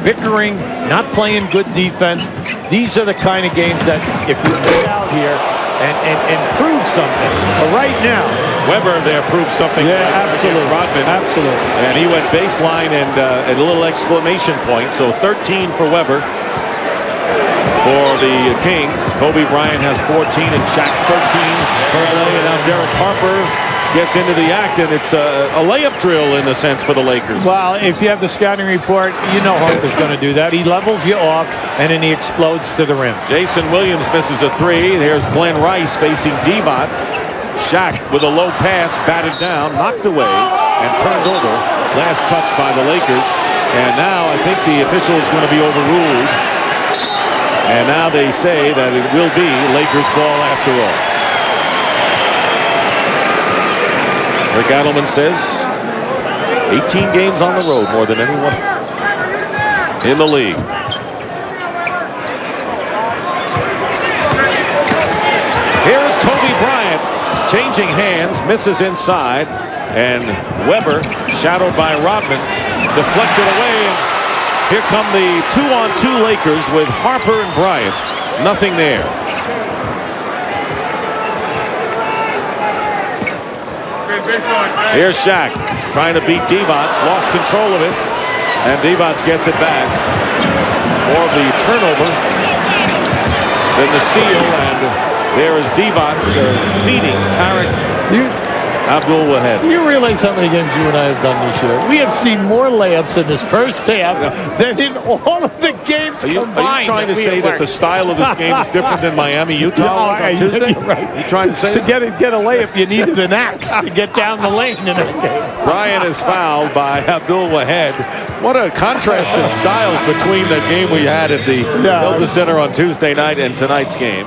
bickering, not playing good defense. These are the kind of games that if you get out here and prove something. But right now, Weber there proved something. Yeah, absolutely. Rodman. Absolutely. And he went baseline and a little exclamation point. So 13 for Weber. For the Kings, Kobe Bryant has 14 and Shaq 13 for LA. And now Derek Harper gets into the act, and it's a layup drill in a sense for the Lakers. Well, if you have the scouting report, you know Harper's going to do that. He levels you off, and then he explodes to the rim. Jason Williams misses a 3. Here's Glenn Rice facing Divac. Shaq with a low pass, batted down, knocked away, and turned over. Last touch by the Lakers. And now I think the official is going to be overruled. And now they say that it will be Lakers ball after all. Rick Adelman says 18 games on the road, more than anyone in the league. Here is Kobe Bryant changing hands, misses inside, and Weber, shadowed by Rodman, deflected away. Here come the 2-on-2 Lakers with Harper and Bryant. Nothing there. Here's Shaq trying to beat Divac. Lost control of it. And Divac gets it back. More of the turnover than the steal. And there is Divac feeding Tariq Abdul-Wahid. You realize how many games you and I have done this year? We have seen more layups in this first half than in all of the games combined. Are you trying to say that the style of this game is different than Miami-Utah was on Tuesday? Right. You trying to say to get a layup, you needed an axe to get down the lane in that game. Bryant is fouled by Abdul-Wahid. What a contrast in styles between the game we had at the Hilton Center on Tuesday night and tonight's game.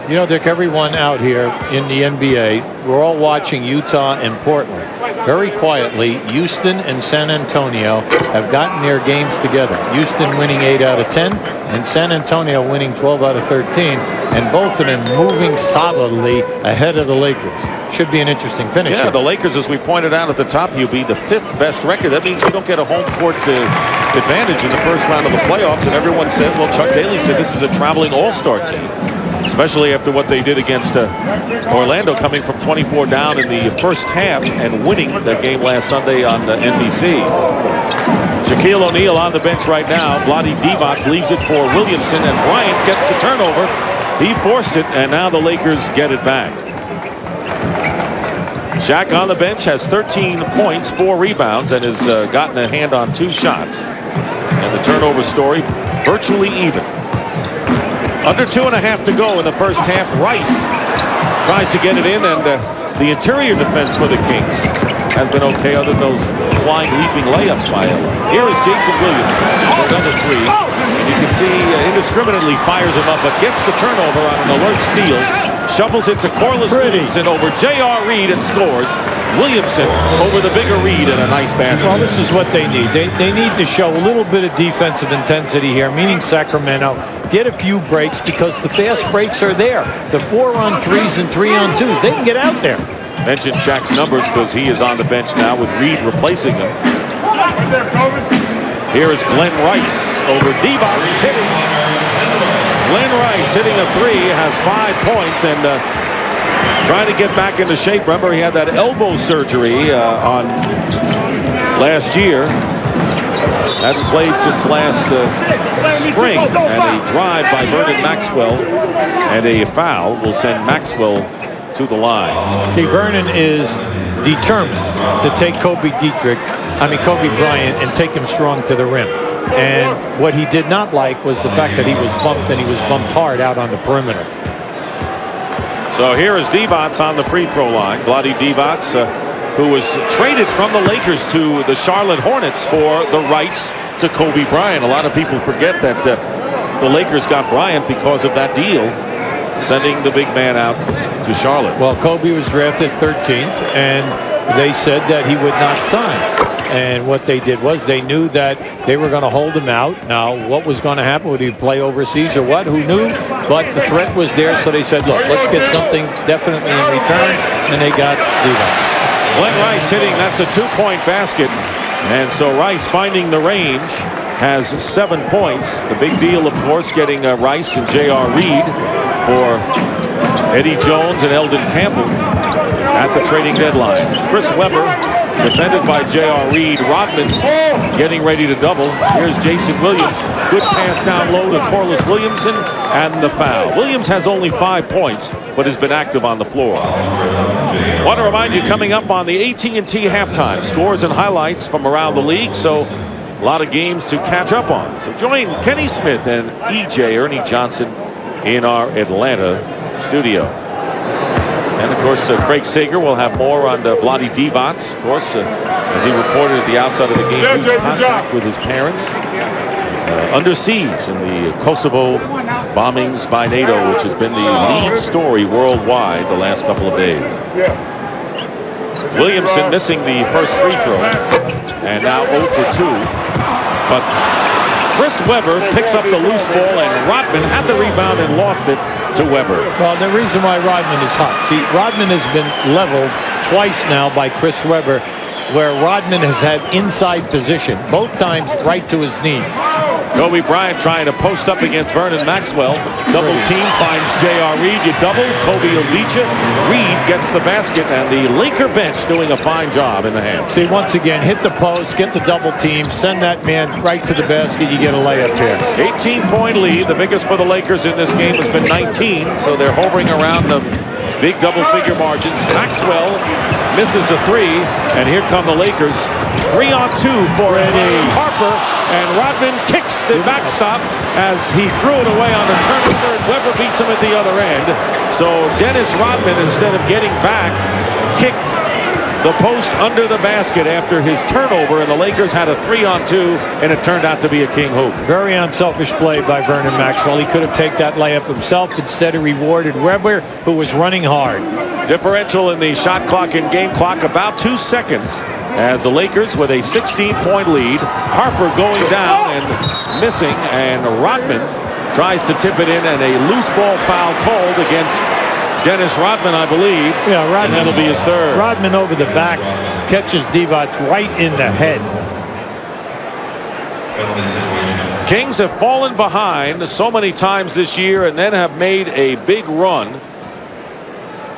You know, Dick, everyone out here in the NBA, we're all watching Utah and Portland. Very quietly, Houston and San Antonio have gotten their games together. Houston winning 8 out of 10, and San Antonio winning 12 out of 13, and both of them moving solidly ahead of the Lakers. Should be an interesting finish. Yeah, the Lakers, as we pointed out at the top, you'll be the 5th best record. That means you don't get a home court advantage in the first round of the playoffs, and everyone says, well, Chuck Daly said this is a traveling all-star team. Especially after what they did against Orlando, coming from 24 down in the first half and winning that game last Sunday on NBC. Shaquille O'Neal on the bench right now. Vlade Divac leaves it for Williamson, and Bryant gets the turnover. He forced it, and now the Lakers get it back. Shaq on the bench has 13 points, 4 rebounds, and has gotten a hand on 2 shots. And the turnover story virtually even. Under 2.5 to go in the first half. Rice tries to get it in, and the interior defense for the Kings has been okay, other than those flying, leaping layups by him. Here is Jason Williams for another 3. And you can see indiscriminately fires him up, but gets the turnover on an alert steal. Shuffles it to Corliss Williamson over J.R. Reed and scores. Williamson over the bigger Reed and a nice basket. Well, this is what they need. They need to show a little bit of defensive intensity here, meaning Sacramento. Get a few breaks because the fast breaks are there. The 4-on-3s and 3-on-2s, they can get out there. Mention Shaq's numbers because he is on the bench now with Reed replacing him. Here is Glenn Rice over Divac hitting. Glenn Rice hitting a 3, has 5 points and trying to get back into shape. Remember, he had that elbow surgery on last year. Hadn't played since last spring. And a drive by Vernon Maxwell and a foul will send Maxwell to the line. See, Vernon is determined to take Kobe Bryant and take him strong to the rim. And what he did not like was the fact that he was bumped, and he was bumped hard out on the perimeter. So here is Divac on the free throw line. Vlade Divac, who was traded from the Lakers to the Charlotte Hornets for the rights to Kobe Bryant. A lot of people forget that the Lakers got Bryant because of that deal, sending the big man out to Charlotte. Well, Kobe was drafted 13th, and they said that he would not sign. And what they did was they knew that they were going to hold him out. Now, what was going to happen? Would he play overseas or what? Who knew? But the threat was there, so they said, look, let's get something definitely in return. And they got Divac. Glenn Rice hitting, that's a 2-point basket. And so Rice finding the range, has 7 points. The big deal, of course, getting Rice and J.R. Reed for Eddie Jones and Eldon Campbell at the trading deadline. Chris Webber defended by J.R. Reed. Rodman getting ready to double. Here's Jason Williams. Good pass down low to Corliss Williamson and the foul. Williams has only 5 points but has been active on the floor. Want to remind you, coming up on the AT&T halftime, scores and highlights from around the league. So a lot of games to catch up on. So join Kenny Smith and EJ Ernie Johnson in our Atlanta studio. And of course, Craig Sager will have more on Vlade Divac, of course, as he reported at the outset of the game, in contact with his parents. Under siege in the Kosovo bombings by NATO, which has been the lead story worldwide the last couple of days. Williamson missing the first free throw, and now 0 for 2. But Chris Webber picks up the loose ball, and Rodman had the rebound and lost it to Webber. Well, the reason why Rodman is hot. See, Rodman has been leveled twice now by Chris Webber, where Rodman has had inside position, both times right to his knees. Kobe Bryant trying to post up against Vernon Maxwell. Double team finds J.R. Reed. You double, Kobe will beat you. Reed gets the basket, and the Laker bench doing a fine job in the hand. See, once again, hit the post, get the double team, send that man right to the basket, you get a layup here. 18-point lead. The biggest for the Lakers in this game has been 19, so they're hovering around the big double-figure margins. Maxwell misses a 3, and here come the Lakers. 3-on-2 for Eddie Harper, and Rodman kicks the backstop as he threw it away on the turnover, and Webber beats him at the other end. So Dennis Rodman, instead of getting back, kicked the post under the basket after his turnover, and the Lakers had a 3-on-2, and it turned out to be a king hoop. Very unselfish play by Vernon Maxwell. He could have taken that layup himself. Instead, he rewarded Webber, who was running hard. Differential in the shot clock and game clock about 2 seconds as the Lakers with a 16-point lead. Harper going down and missing, and Rodman tries to tip it in, and a loose ball foul called against Dennis Rodman, I believe. Yeah, Rodman. And that'll be his third. Rodman over the back catches Divac right in the head. Kings have fallen behind so many times this year and then have made a big run.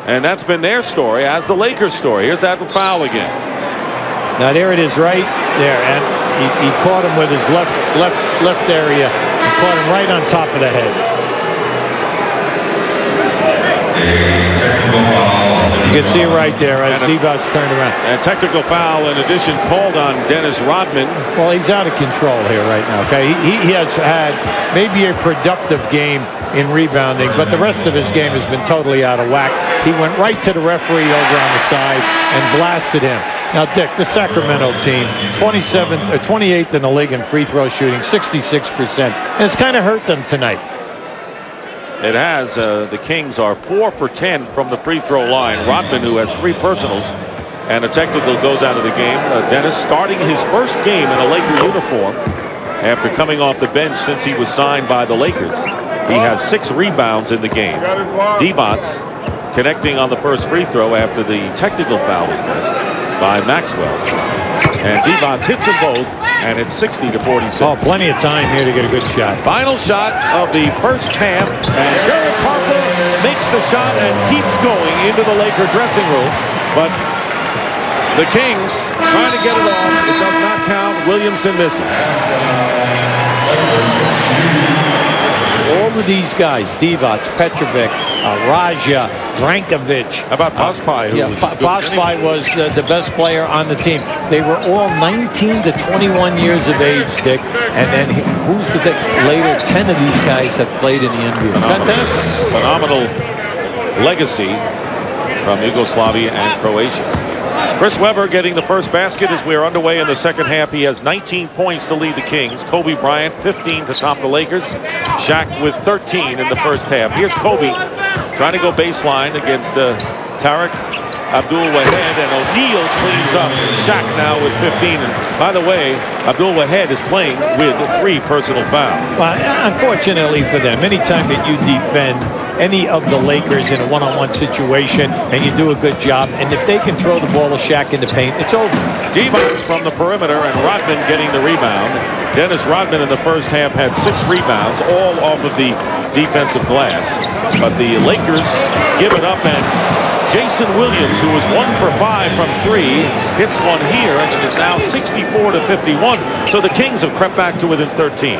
And that's been their story as the Lakers story. Here's that foul again. Now there it is right there, and he caught him with his left area. He caught him right on top of the head. You can see it right there as Divac turned around. And technical foul in addition called on Dennis Rodman. Well, he's out of control here right now. Okay, he has had maybe a productive game in rebounding, but the rest of his game has been totally out of whack. He went right to the referee over on the side and blasted him. Now, Dick, the Sacramento team, 28th in the league in free throw shooting, 66%. And it's kind of hurt them tonight. It has. The Kings are 4 for 10 from the free throw line. Rodman, who has 3 personals, and a technical goes out of the game. Dennis starting his first game in a Laker uniform after coming off the bench since he was signed by the Lakers. He has 6 rebounds in the game. Divac connecting on the first free throw after the technical foul was missed by Maxwell. And Divac hits them both, and it's 60-46. Oh, plenty of time here to get a good shot. Final shot of the first half, and Derek Harper makes the shot and keeps going into the Laker dressing room. But the Kings trying to get it off. It does not count. Williamson misses. All of these guys, Divac, Petrovic, Raja, Vrankovic. How about Pospy? Pospy was the best player on the team. They were all 19 to 21 years of age, Dick. And then who's the later 10 of these guys have played in the NBA. Fantastic. Phenomenal legacy from Yugoslavia and Croatia. Chris Webber getting the first basket as we are underway in the second half. He has 19 points to lead the Kings. Kobe Bryant 15 to top the Lakers. Shaq with 13 in the first half. Here's Kobe trying to go baseline against Tariq Abdul-Wahed, and O'Neal cleans up. Shaq now with 15. And by the way, Abdul-Wahed is playing with 3 personal fouls. Well, unfortunately for them, anytime that you defend any of the Lakers in a one-on-one situation and you do a good job, and if they can throw the ball to Shaq in the paint, it's over. Divac from the perimeter, and Rodman getting the rebound. Dennis Rodman in the first half had 6 rebounds, all off of the defensive glass. But the Lakers give it up, and Jason Williams, who was 1 for 5 from 3, hits one here, and it is now 64-51. So the Kings have crept back to within 13.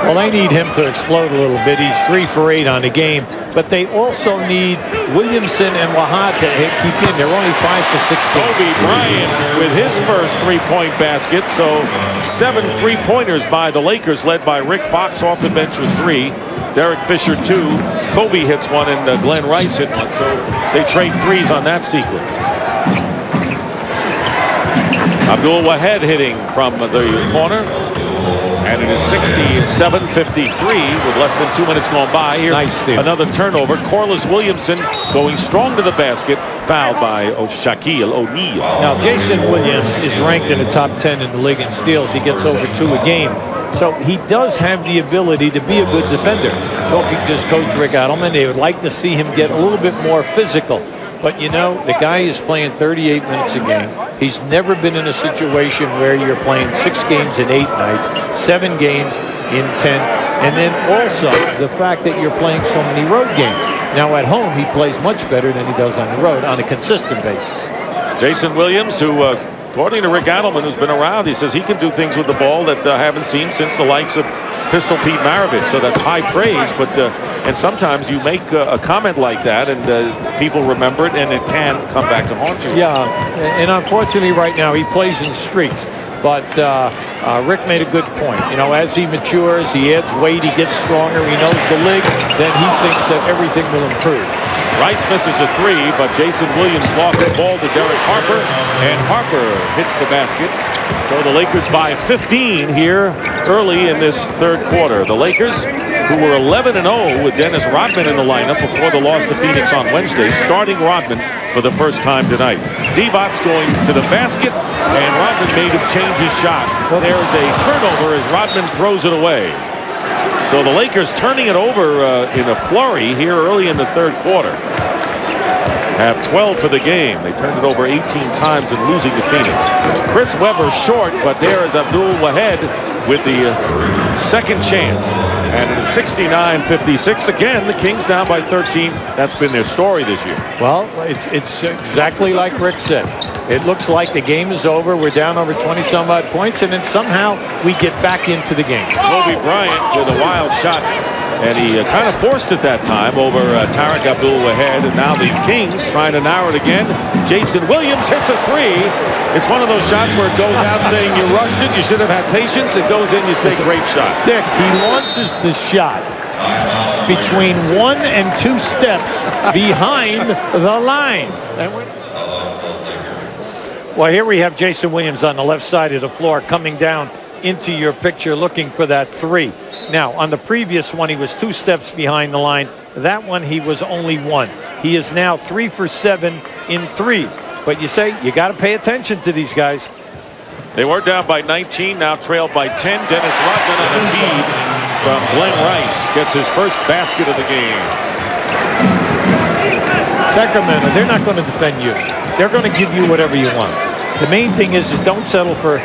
Well, they need him to explode a little bit. He's 3 for 8 on the game, but they also need Williamson and Wahat to keep in. They're only 5 for 16. Kobe Bryant with his first 3-point basket. So 7 3-pointers by the Lakers, led by Rick Fox off the bench with 3. Derek Fisher 2. Kobe hits one, and Glenn Rice hit one. So they trade 3s on that sequence. Abdul-Wahed hitting from the corner. And it is 67-53 with less than 2 minutes gone by. Here's nice another turnover. Corliss Williamson going strong to the basket, fouled by Shaquille O'Neal. Now, Jason Williams is ranked in the top 10 in the league in steals. He gets over 2 a game. So he does have the ability to be a good defender. Talking to his coach, Rick Adelman, they would like to see him get a little bit more physical. But, you know, the guy is playing 38 minutes a game. He's never been in a situation where you're playing 6 games in 8 nights, 7 games in 10. And then also the fact that you're playing so many road games. Now, at home, he plays much better than he does on the road on a consistent basis. Jason Williams, who, according to Rick Adelman, who's been around, he says he can do things with the ball that I haven't seen since the likes of Pistol Pete Maravich. So that's high praise, but and sometimes you make a comment like that and people remember it, and it can come back to haunt you. Yeah, and unfortunately right now he plays in streaks. But Rick made a good point. You know, as he matures, he adds weight, he gets stronger, he knows the league, then he thinks that everything will improve. Rice misses a 3, but Jason Williams lost the ball to Derek Harper, and Harper hits the basket. So the Lakers by 15 here early in this third quarter. The Lakers, who were 11-0 with Dennis Rodman in the lineup before the loss to Phoenix on Wednesday, starting Rodman for the first time tonight. Divac going to the basket, and Rodman made him change his shot. There's a turnover as Rodman throws it away. So the Lakers turning it over in a flurry here early in the third quarter. Have 12 for the game. They turned it over 18 times and losing to Phoenix. Chris Webber short, but there is Abdul-Wahed with the second chance. And it is 69-56. Again, the Kings down by 13. That's been their story this year. Well, it's exactly like Rick said. It looks like the game is over. We're down over 20-some-odd points, and then somehow we get back into the game. Kobe Bryant with a wild shot. And he kind of forced it that time over Tariq Abdul-Wahed. And now the Kings trying to narrow it again. Jason Williams hits a 3. It's one of those shots where it goes out saying you rushed it, you should have had patience. It goes in, you say great shot. Dick, he launches the shot between 1 and 2 steps behind the line. Well, here we have Jason Williams on the left side of the floor coming down into your picture looking for that 3. Now, on the previous one, he was 2 steps behind the line. That one, he was only 1. He is now 3 for 7 in threes. But you say you got to pay attention to these guys. They were down by 19, now trailed by 10. Dennis Rodman on a feed from Glenn Rice. Gets his first basket of the game. Sacramento, they're not going to defend you. They're going to give you whatever you want. The main thing is don't settle for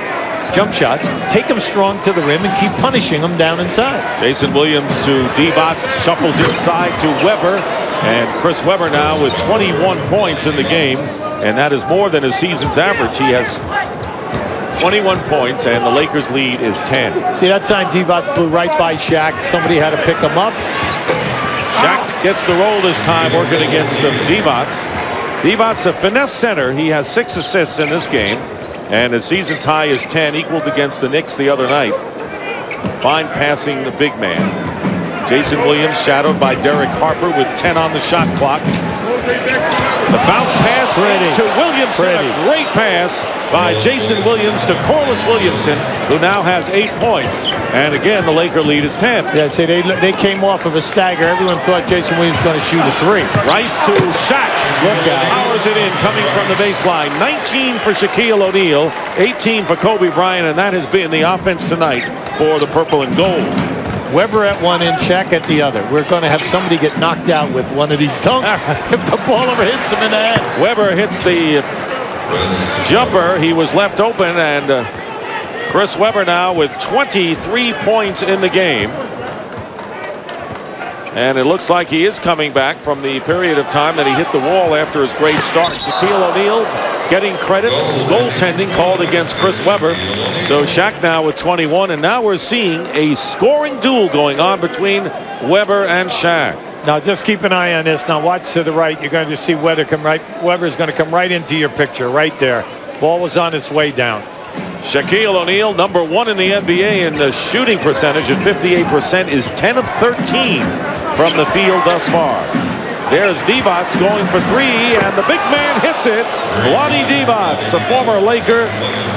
jump shots. Take them strong to the rim and keep punishing them down inside. Jason Williams to Divac, shuffles inside to Weber. And Chris Weber now with 21 points in the game. And that is more than his season's average. He has 21 points, and the Lakers' lead is 10. See, that time Divac blew right by Shaq. Somebody had to pick him up. Shaq gets the roll this time, working against Divac. Divac's a finesse center. He has 6 assists in this game, and his season's high is 10, equaled against the Knicks the other night. Fine passing, the big man. Jason Williams shadowed by Derek Harper with 10 on the shot clock. The bounce pass to Williamson. A great pass by Jason Williams to Corliss Williamson, who now has 8 points. And again, the Laker lead is 10. Yeah, see, they came off of a stagger. Everyone thought Jason Williams was going to shoot a 3. Rice to Shaq. Powers it in, coming from the baseline. 19 for Shaquille O'Neal, 18 for Kobe Bryant, and that has been the offense tonight for the purple and gold. Weber at one end, Shaq at the other. We're going to have somebody get knocked out with one of these dunks if the ball ever hits him in the head. Weber hits the jumper. He was left open, and Chris Weber now with 23 points in the game. And it looks like he is coming back from the period of time that he hit the wall after his great start. Shaquille O'Neal getting credit. Goaltending called against Chris Weber. So Shaq now with 21, and now we're seeing a scoring duel going on between Weber and Shaq. Now just keep an eye on this. Now watch to the right. You're going to see Weber come right. Weber's going to come right into your picture right there. Ball was on its way down. Shaquille O'Neal, number 1 in the NBA in the shooting percentage at 58%, is 10 of 13 from the field thus far. There's Divac going for 3, and the big man hits it. Vlade Divac, a former Laker,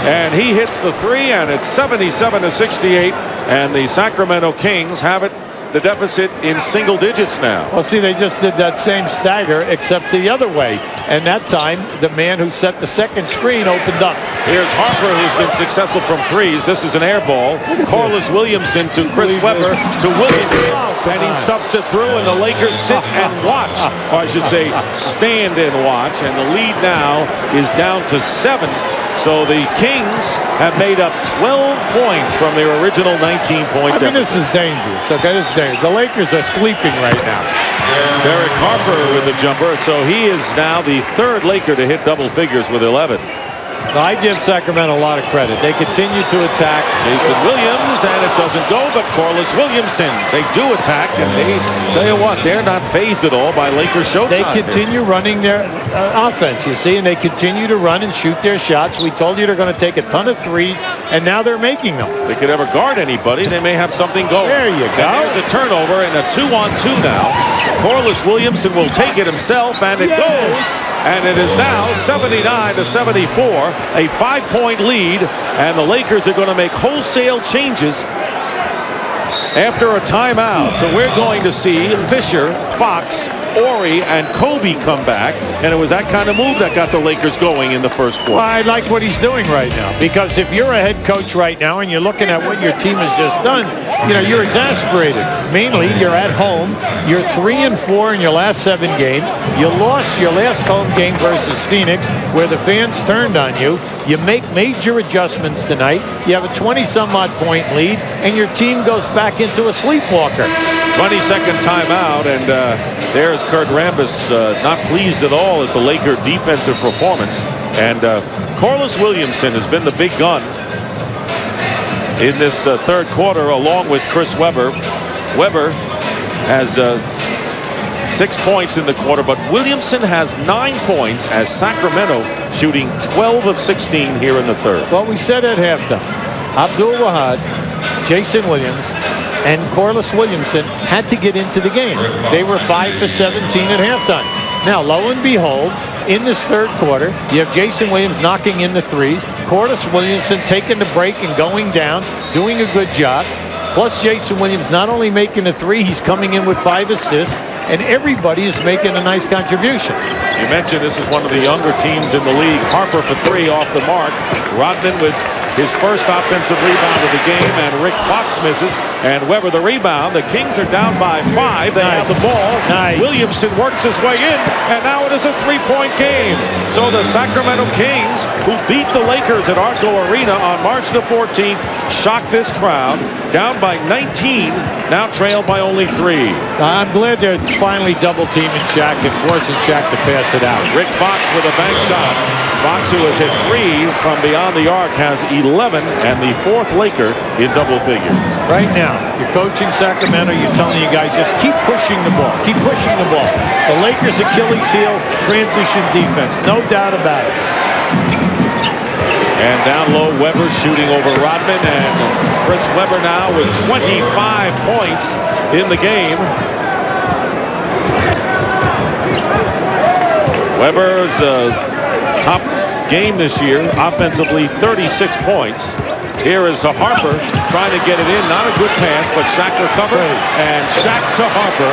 and he hits the 3, and it's 77-68, and the Sacramento Kings have it, the deficit, in single digits now. Well, see, they just did that same stagger, except the other way. And that time, the man who set the second screen opened up. Here's Harper, who's been successful from threes. This is an air ball. Corliss Williamson to Chris Weber to Williams. And he stuffs it through, and the Lakers sit and watch. Or I should say, stand and watch. And the lead now is down to 7. So the Kings have made up 12 points from their original 19-point deficit. I mean, this is dangerous. Okay, this is dangerous. The Lakers are sleeping right now. Derek Harper with the jumper. So he is now the 3rd Laker to hit double figures with 11. I give Sacramento a lot of credit. They continue to attack. Jason Williams, and it doesn't go, but Corliss Williamson. They do attack, and they, tell you what, they're not fazed at all by Lakers showtime. They continue running their offense, you see, and they continue to run and shoot their shots. We told you they're going to take a ton of threes, and now they're making them. They could ever guard anybody. They may have something going. There you go. And there's a turnover and a 2-on-2 now. Corliss Williamson will take it himself, and it goes. And it is now 79-74, a 5-point lead, and the Lakers are going to make wholesale changes after a timeout. So we're going to see Fisher, Fox, Horry, and Kobe come back, and it was that kind of move that got the Lakers going in the first quarter. Well, I like what he's doing right now, because if you're a head coach right now and you're looking at what your team has just done, you know, you're exasperated. Mainly, you're at home. You're 3-4 in your last 7 games. You lost your last home game versus Phoenix, where the fans turned on you. You make major adjustments tonight. You have a 20-some-odd point lead, and your team goes back into a sleepwalker. 20-second timeout, and there's Kurt Rambis not pleased at all at the Laker defensive performance. And Corliss Williamson has been the big gun in this 3rd quarter, along with Chris Weber. Weber has 6 points in the quarter, but Williamson has 9 points as Sacramento shooting 12 of 16 here in the 3rd. Well, we said at halftime, Abdul Wahad, Jason Williams, and Corliss Williamson had to get into the game. They were 5 for 17 at halftime. Now, lo and behold, in this 3rd quarter, you have Jason Williams knocking in the threes, Corliss Williamson taking the break and going down, doing a good job. Plus, Jason Williams not only making a 3, he's coming in with 5 assists. and everybody is making a nice contribution. You mentioned this is one of the younger teams in the league. Harper for 3 off the mark. Rodman with his first offensive rebound of the game, and Rick Fox misses, and Weber the rebound. The Kings are down by 5. They have the ball. Williamson works his way in, and now it is a 3-point game. So the Sacramento Kings, who beat the Lakers at Arco Arena on March the 14th, shocked this crowd, down by 19, now trailed by only 3. I'm glad they're finally double-teaming Shaq and forcing Shaq to pass it out. Rick Fox with a bank shot. Fox, who has hit 3 from beyond the arc, has 11, and the 4th Laker in double figures. Right now, you're coaching Sacramento. You're telling you guys, just keep pushing the ball. Keep pushing the ball. The Lakers' Achilles heel, transition defense. No doubt about it. And down low, Weber shooting over Rodman, and Chris Weber now with 25 points in the game. Weber's top game this year, offensively 36 points. Here is Harper trying to get it in. Not a good pass, but Shaq recovers. And Shaq to Harper.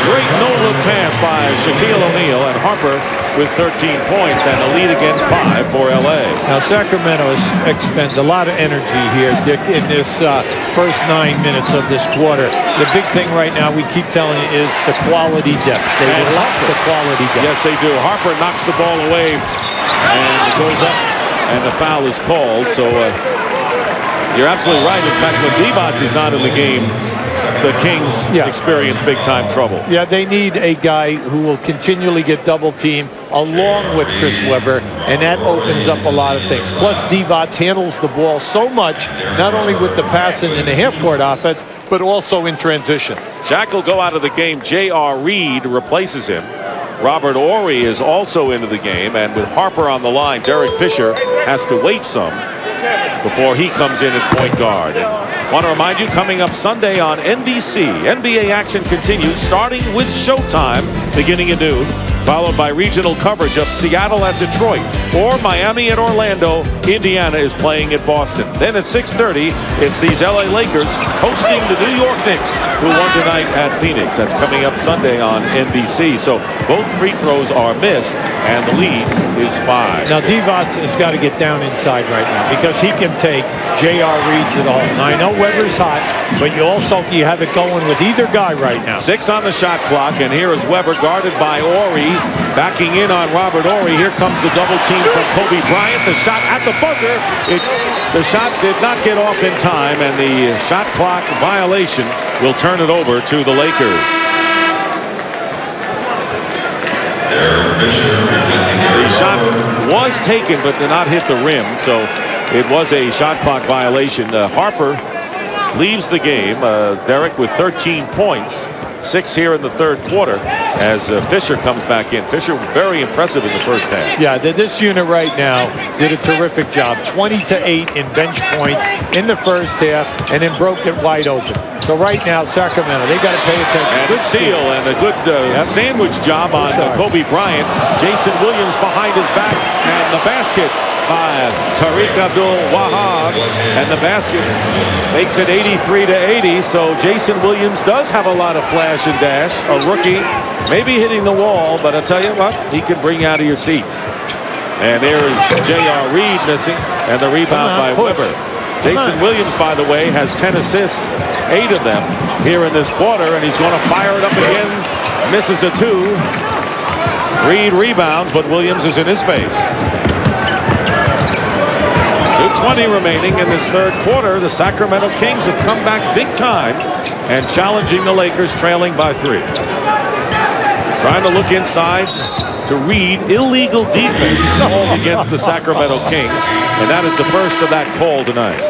Great no-look pass by Shaquille O'Neal, and Harper with 13 points and a lead again 5 for LA. Now Sacramento has expended a lot of energy here, Dick, in this first 9 minutes of this quarter. The big thing right now, we keep telling you, is the quality depth. They lack the quality depth. Yes, they do. Harper knocks the ball away and it goes up, and the foul is called. So you're absolutely right. In fact, when Divac is not in the game, the Kings experience big-time trouble. Yeah, they need a guy who will continually get double-teamed along with Chris Weber, and that opens up a lot of things. Plus, Divac handles the ball so much, not only with the passing and the half-court offense, but also in transition. Shaq will go out of the game. J.R. Reed replaces him. Robert Horry is also into the game, and with Harper on the line, Derek Fisher has to wait some before he comes in at point guard. I want to remind you, coming up Sunday on NBC, NBA action continues, starting with Showtime beginning at noon, followed by regional coverage of Seattle at Detroit, or Miami at Orlando. Indiana is playing at Boston. Then at 6:30, it's these LA Lakers hosting the New York Knicks, who won tonight at Phoenix. That's coming up Sunday on NBC. So both free throws are missed, and the lead is 5. Now Divac has got to get down inside right now, because he can take J.R. Reed to the hole. Now I know Weber's hot, but you have it going with either guy right now. 6 on the shot clock, and here is Weber guarded by Horry, backing in on Robert Horry. Here comes the double team from Kobe Bryant. The shot at the buzzer. The shot did not get off in time, and the shot clock violation will turn it over to the Lakers. The shot was taken, but did not hit the rim, so it was a shot clock violation. Harper leaves the game. Derek with 13 points. 6 here in the third quarter as Fisher comes back in. Fisher very impressive in the first half. Yeah, this unit right now did a terrific job. 20-8 in bench points in the first half, and then broke it wide open. So right now, Sacramento, they got to pay attention. And good steal and a good sandwich job on Kobe Bryant. Jason Williams behind his back, and the basket by Tariq Abdul-Wahab, and the basket makes it 83-80. So Jason Williams does have a lot of flash and dash. A rookie, maybe hitting the wall, but I'll tell you what, he can bring you out of your seats. And there is J.R. Reed missing, and the rebound by Weber. Jason Williams, by the way, has 10 assists, 8 of them here in this quarter, and he's going to fire it up again. Misses a 2. Reed rebounds, but Williams is in his face. 2:20 remaining in this third quarter. The Sacramento Kings have come back big time and challenging the Lakers, trailing by 3. Trying to look inside to Reed. Illegal defense called against the Sacramento Kings, and that is the first of that call tonight.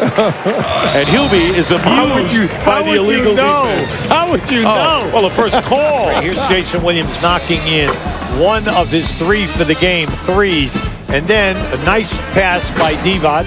And Hubie is amused by the illegal defense. How would you know? Well, the first call. Here's Jason Williams knocking in one of his 3 for the game, threes. And then a nice pass by Divac,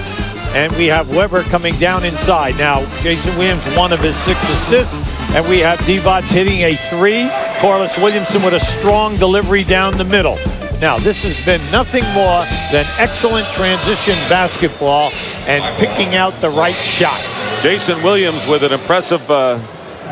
and we have Weber coming down inside. Now, Jason Williams, one of his 6 assists, and we have Divac hitting a 3. Corliss Williamson with a strong delivery down the middle. Now, this has been nothing more than excellent transition basketball and picking out the right shot. Jason Williams with an impressive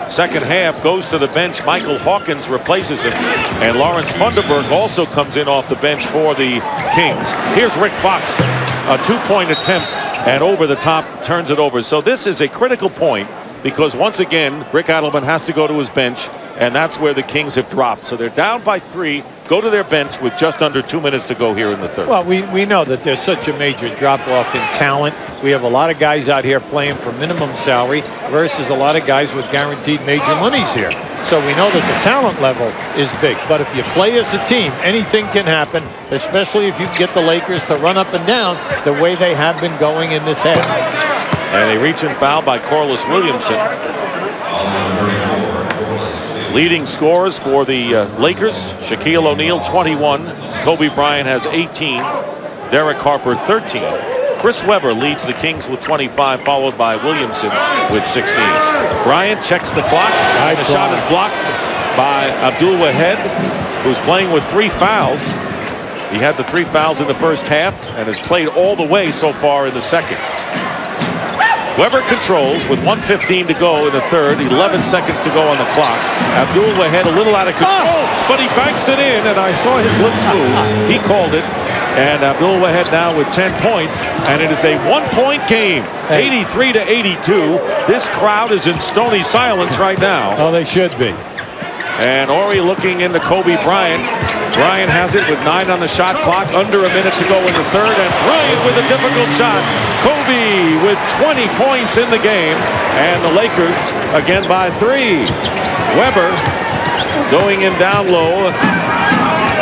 second half, goes to the bench. Michael Hawkins replaces him, and Lawrence Funderburk also comes in off the bench for the Kings. Here's Rick Fox, a two-point attempt, and over the top turns it over. So this is a critical point, because once again Rick Adelman has to go to his bench, and that's where the Kings have dropped. So they're down by 3, go to their bench with just under 2 minutes to go here in the third. Well, we know that there's such a major drop-off in talent. We have a lot of guys out here playing for minimum salary versus a lot of guys with guaranteed major monies here. So we know that the talent level is big. But if you play as a team, anything can happen, especially if you get the Lakers to run up and down the way they have been going in this half. And a reach and foul by Corliss Williamson. Leading scorers for the Lakers, Shaquille O'Neal 21, Kobe Bryant has 18, Derek Harper 13. Chris Webber leads the Kings with 25, followed by Williamson with 16. Bryant checks the clock, and the shot is blocked by Abdul Wahed, who's playing with 3 fouls. He had the 3 fouls in the first half and has played all the way so far in the second. Webber controls with 1:15 to go in the third, 11 seconds to go on the clock. Abdul Wahed a little out of control, but he banks it in, and I saw his lips move. He called it, and Abdul Wahed now with 10 points, and it is a 1-point game, 83 to 82. This crowd is in stony silence right now. Oh, they should be. And Horry looking into Kobe Bryant. Bryant has it with 9 on the shot clock, under a minute to go in the third, and Bryant with a difficult shot. Kobe with 20 points in the game, and the Lakers again by 3. Webber going in down low.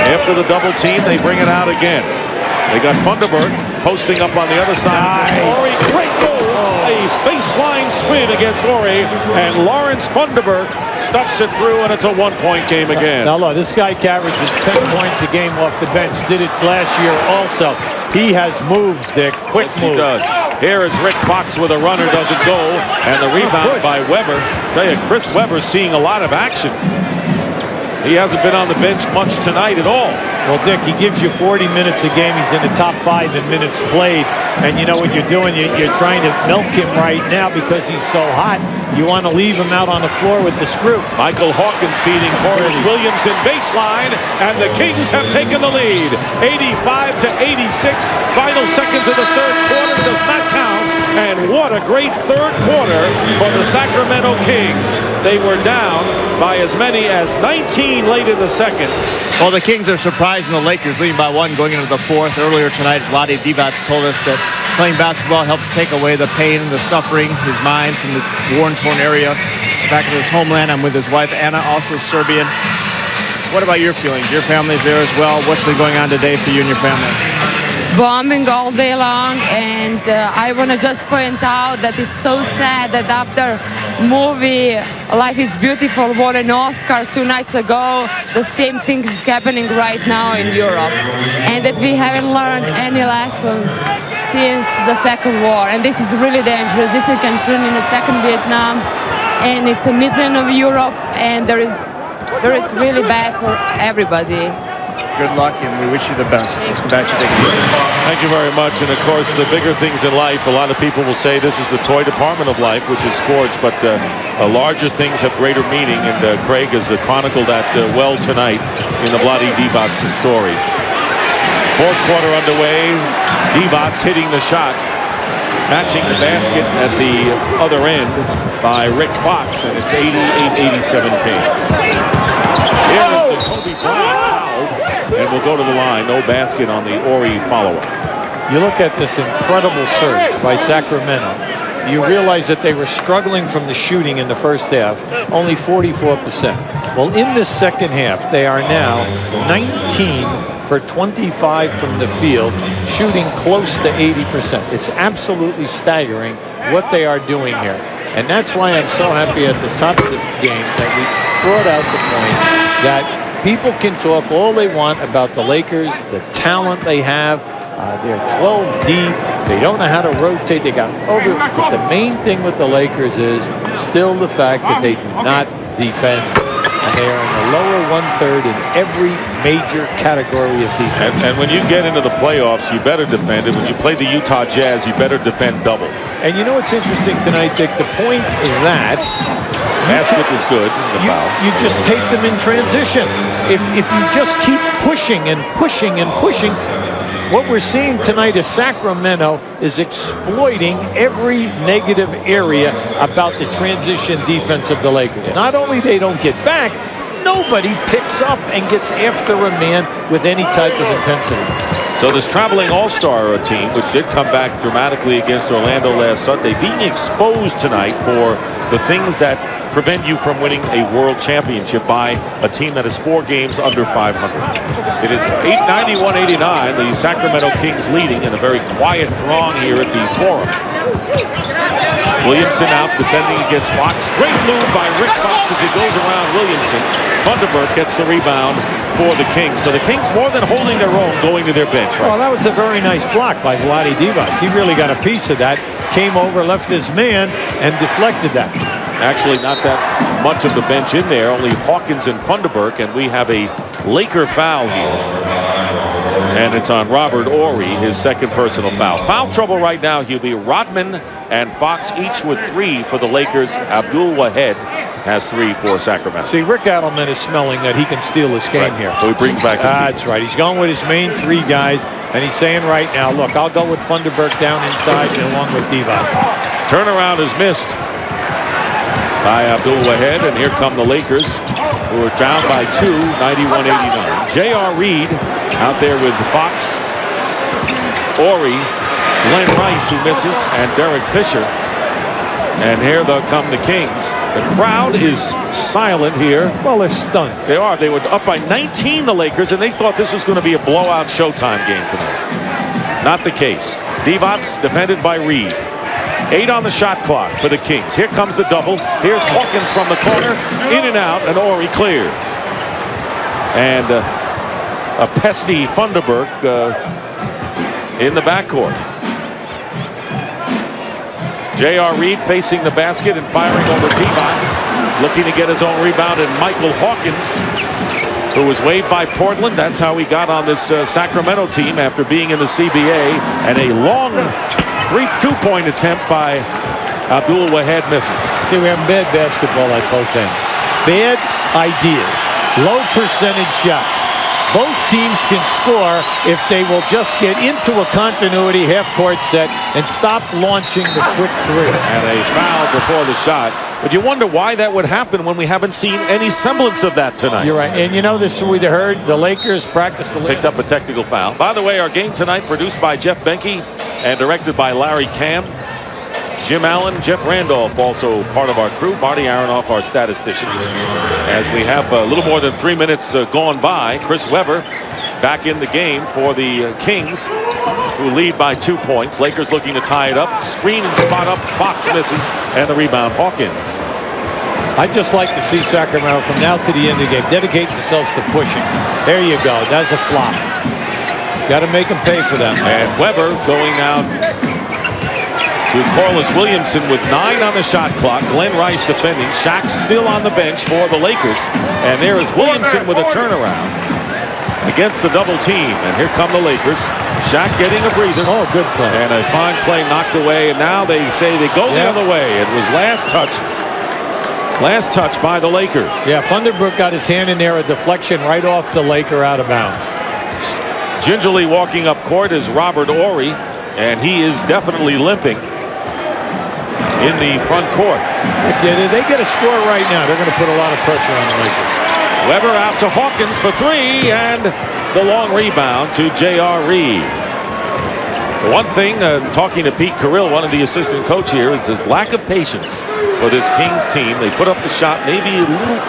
After the double team, they bring it out again. They got Funderburk posting up on the other side. Horry, great goal. A baseline spin against Horry, and Lawrence Funderburk stuffs it through, and it's a 1-point game again. Now look, this guy averages 10 points a game off the bench. Did it last year also. He has moves, Dick. Quick moves. He does. Here is Rick Fox with a runner, doesn't go, and the rebound by Webber. Tell you, Chris Webber's seeing a lot of action. He hasn't been on the bench much tonight at all. Well, Dick, he gives you 40 minutes a game. He's in the top 5 in minutes played. And you know what you're doing? You're trying to milk him right now because he's so hot. You want to leave him out on the floor with the screw. Michael Hawkins feeding Horace Williamson baseline, and the Kings have taken the lead. 85 to 86. Final seconds of the third quarter does not count. And what a great third quarter for the Sacramento Kings. They were down by as many as 19 late in the second. Well, the Kings are surprising the Lakers, leading by 1 going into the fourth. Earlier tonight, Vlade Divac told us that playing basketball helps take away the pain and the suffering, his mind, from the war-torn area. Back in his homeland, I'm with his wife, Anna, also Serbian. What about your feelings? Your family's there as well. What's been going on today for you and your family? Bombing all day long, and I want to just point out that it's so sad that after movie Life is Beautiful won an Oscar 2 nights ago, the same thing is happening right now in Europe, and that we haven't learned any lessons since the Second War, and this is really dangerous. This can turn in a second Vietnam, and it's a middle of Europe, and there is really bad for everybody. Good luck, and we wish you the best. Let's go back to Dick. Thank you very much. And of course, the bigger things in life, a lot of people will say this is the toy department of life, which is sports, but larger things have greater meaning, and Craig has chronicled that well tonight in the Vlade Divac story. Fourth quarter underway. Divac hitting the shot, matching the basket at the other end by Rick Fox, and it's 88-87 Kings. Here is Kobe Bryant fouled, and will go to the line. No basket on the Horry follow-up. You look at this incredible surge by Sacramento. You realize that they were struggling from the shooting in the first half, only 44%. Well, in this second half, they are now 19 for 25 from the field, shooting close to 80%. It's absolutely staggering what they are doing here. And that's why I'm so happy at the top of the game that we brought out the point that people can talk all they want about the Lakers, the talent they have. They're 12 deep. They don't know how to rotate. They got over. But the main thing with the Lakers is still the fact that they do not defend. And they are in the lower 1/3 in every major category of defense. And when you get into the playoffs, you better defend it. When you play the Utah Jazz, you better defend double. And you know what's interesting tonight, Dick? The point is that Basket was good. The foul. you just take them in transition. If you just keep pushing and pushing and pushing, what we're seeing tonight is Sacramento is exploiting every negative area about the transition defense of the Lakers. Not only they don't get back, nobody picks up and gets after a man with any type of intensity. So this traveling all-star team, which did come back dramatically against Orlando last Sunday, being exposed tonight for the things that prevent you from winning a world championship by a team that is 4 games under 500. It is 91-89, the Sacramento Kings leading in a very quiet throng here at the Forum. Williamson out defending against Fox. Great move by Rick Fox as he goes around Williamson. Funderburk gets the rebound for the Kings. So the Kings more than holding their own going to their bench. Right? Well, that was a very nice block by Vlade Divac. He really got a piece of that. Came over, left his man, and deflected that. Actually, not that much of the bench in there. Only Hawkins and Funderburk, and we have a Laker foul here. And it's on Robert Horry, his second personal foul. Foul trouble right now, Hubie. Rodman and Fox each with 3 for the Lakers. Abdul Wahed has 3 for Sacramento. See, Rick Adelman is smelling that he can steal this game here. So he brings back. That's right. He's going with his main 3 guys, and he's saying right now, look, I'll go with Funderburk down inside along with Divac. Turnaround is missed by Abdul Wahed, and here come the Lakers, who are down by 2, 91-89. J.R. Reed out there with Fox, Horry, Glenn Rice, who misses, and Derek Fisher. And here they'll come the Kings. The crowd is silent here. Well, they're stunned. They are. They were up by 19, the Lakers, and they thought this was going to be a blowout Showtime game tonight. Not the case. Divac defended by Reed. 8 on the shot clock for the Kings. Here comes the double. Here's Hawkins from the corner. In and out, and Horry cleared. And a pesky Funderburk in the backcourt. J.R. Reed facing the basket and firing over Divac, looking to get his own rebound, and Michael Hawkins, who was waived by Portland. That's how he got on this Sacramento team after being in the CBA, and a long 2-point attempt by Abdul Wahed misses. See, we have bad basketball at both ends. Bad ideas, low percentage shots. Both teams can score if they will just get into a continuity half-court set and stop launching the quick 3. And a foul before the shot. But you wonder why that would happen when we haven't seen any semblance of that tonight. You're right. And you know, this we heard the Lakers practice. Picked up a technical foul. By the way, our game tonight produced by Jeff Benke and directed by Larry Cam. Jim Allen, Jeff Randolph, also part of our crew. Marty Aronoff, our statistician. As we have a little more than 3 minutes gone by, Chris Webber back in the game for the Kings, who lead by 2 points. Lakers looking to tie it up. Screen and spot up. Fox misses, and the rebound, Hawkins. I'd just like to see Sacramento from now to the end of the game dedicate themselves to pushing. There you go. That's a flop. Got to make them pay for that. And Webber going out to Corliss Williamson with 9 on the shot clock. Glenn Rice defending. Shaq still on the bench for the Lakers. And there is Williamson with a turnaround against the double team. And here come the Lakers. Shaq getting a breather. Oh, good play. And a fine play knocked away. And now they say they go the other way. It was last touch by the Lakers. Yeah, Funderburk got his hand in there, a deflection right off the Laker out of bounds. Gingerly walking up court is Robert Horry, and he is definitely limping in the front court. If they get a score right now, they're going to put a lot of pressure on the Lakers. Webber out to Hawkins for 3, and the long rebound to J.R. Reed. One thing, talking to Pete Carrill, one of the assistant coach here, is his lack of patience for this Kings team. They put up the shot maybe a little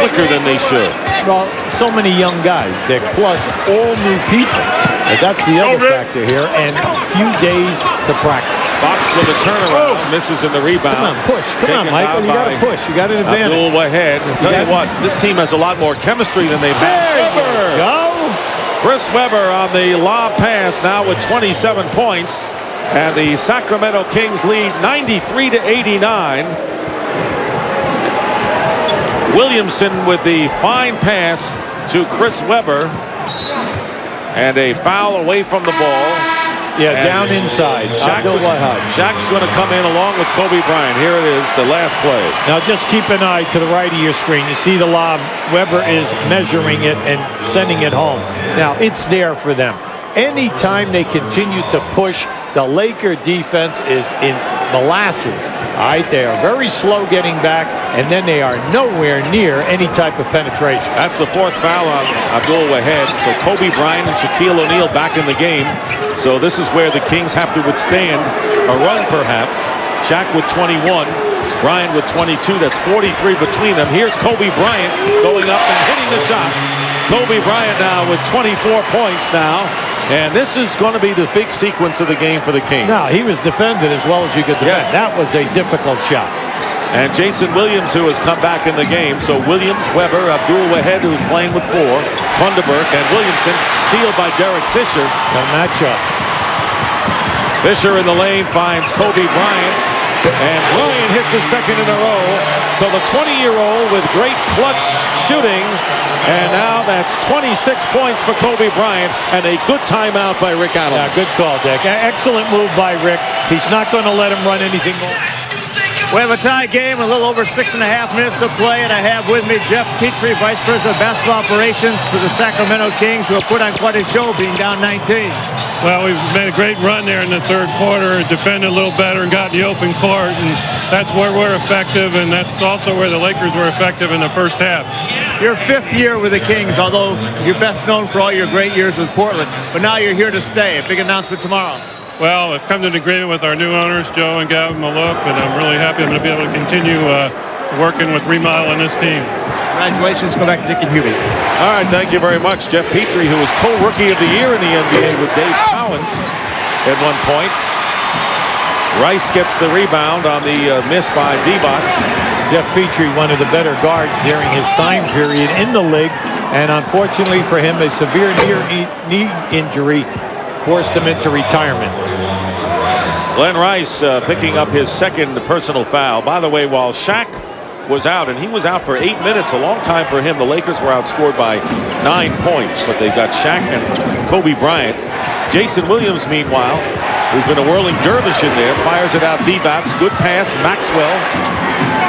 quicker than they should. Well, so many young guys, Dick, plus all new people. But that's the other factor here, and few days to practice. Fox with a turnaround, misses in the rebound. Come on, push. Come on, Michael. You got to push. You got an advantage. Abdul Wahed. Tell you what, this team has a lot more chemistry than they've had. There you go. Chris Webber on the lob pass now with 27 points. And the Sacramento Kings lead 93-89. Williamson with the fine pass to Chris Webber. And a foul away from the ball. Yeah, down inside. Shaq's going to come in along with Kobe Bryant. Here it is, the last play. Now just keep an eye to the right of your screen. You see the lob. Weber is measuring it and sending it home. Now it's there for them. Anytime they continue to push, the Laker defense is in molasses. All right, they are very slow getting back, and then they are nowhere near any type of penetration. That's the fourth foul on Abdul Wahed. So Kobe Bryant and Shaquille O'Neal back in the game. So this is where the Kings have to withstand a run, perhaps. Shaq with 21, Bryant with 22. That's 43 between them. Here's Kobe Bryant going up and hitting the shot. Kobe Bryant now with 24 points now. And this is going to be the big sequence of the game for the Kings. No, he was defended as well as you could defend. Yes. That was a difficult shot. And Jason Williams, who has come back in the game. So Williams, Weber, Abdul Wahed, who's playing with 4, Funderburk, and Williamson. Steal by Derek Fisher. The matchup. Fisher in the lane finds Kobe Bryant. And Bryant hits his second in a row. So the 20-year-old with great clutch shooting. And now that's 26 points for Kobe Bryant and a good timeout by Rick Allen. Yeah, good call, Dick. Excellent move by Rick. He's not going to let him run anything more. We have a tie game, a little over 6.5 minutes to play, and I have with me Jeff Petrie, Vice President of Basketball Operations for the Sacramento Kings, who have put on quite a show being down 19. Well, we've made a great run there in the third quarter, defended a little better and got in the open court, and that's where we're effective, and that's also where the Lakers were effective in the first half. Your 5th year with the Kings, although you're best known for all your great years with Portland, but now you're here to stay. A big announcement tomorrow. Well, I've come to an agreement with our new owners, Joe and Gavin Maloof, and I'm really happy I'm going to be able to continue working with remodeling this team. Congratulations. Go back to Dick and Hubie. All right, thank you very much. Jeff Petrie, who was co-rookie of the year in the NBA with Dave Cowens at one point. Rice gets the rebound on the miss by Divac. Jeff Petrie, one of the better guards during his time period in the league, and unfortunately for him, a severe knee injury forced him into retirement. Glenn Rice picking up his second personal foul. By the way, while Shaq was out, and he was out for 8 minutes, a long time for him, the Lakers were outscored by 9 points, but they've got Shaq and Kobe Bryant. Jason Williams, meanwhile, who's been a whirling dervish in there, fires it out. Divac, good pass. Maxwell,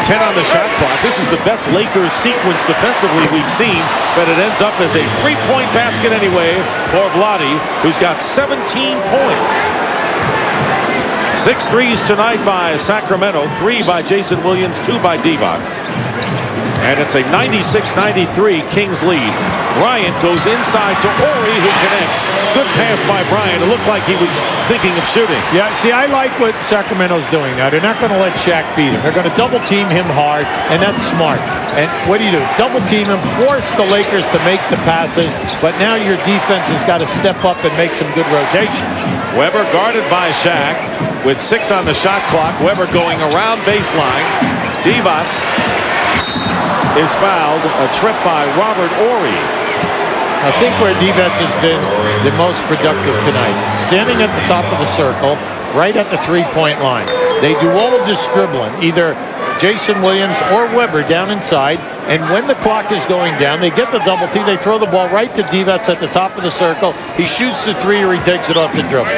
10 on the shot clock. This is the best Lakers sequence defensively we've seen, but it ends up as a 3-point basket anyway for Vlade, who's got 17 points. 6 threes tonight by Sacramento, 3 by Jason Williams, 2 by Divac. And it's a 96-93 Kings lead. Bryant goes inside to Horry, who connects. Good pass by Bryant. It looked like he was thinking of shooting. Yeah, see, I like what Sacramento's doing now. They're not going to let Shaq beat him. They're going to double team him hard, and that's smart. And what do? Double team him, force the Lakers to make the passes, but now your defense has got to step up and make some good rotations. Weber guarded by Shaq with 6 on the shot clock. Weber going around baseline. Divac is fouled. A trip by Robert Horry. I think where Divac has been the most productive tonight, standing at the top of the circle, right at the 3-point line. They do all of this dribbling, either Jason Williams or Weber down inside, and when the clock is going down, they get the double team, they throw the ball right to Divac at the top of the circle. He shoots the 3 or he takes it off the dribble.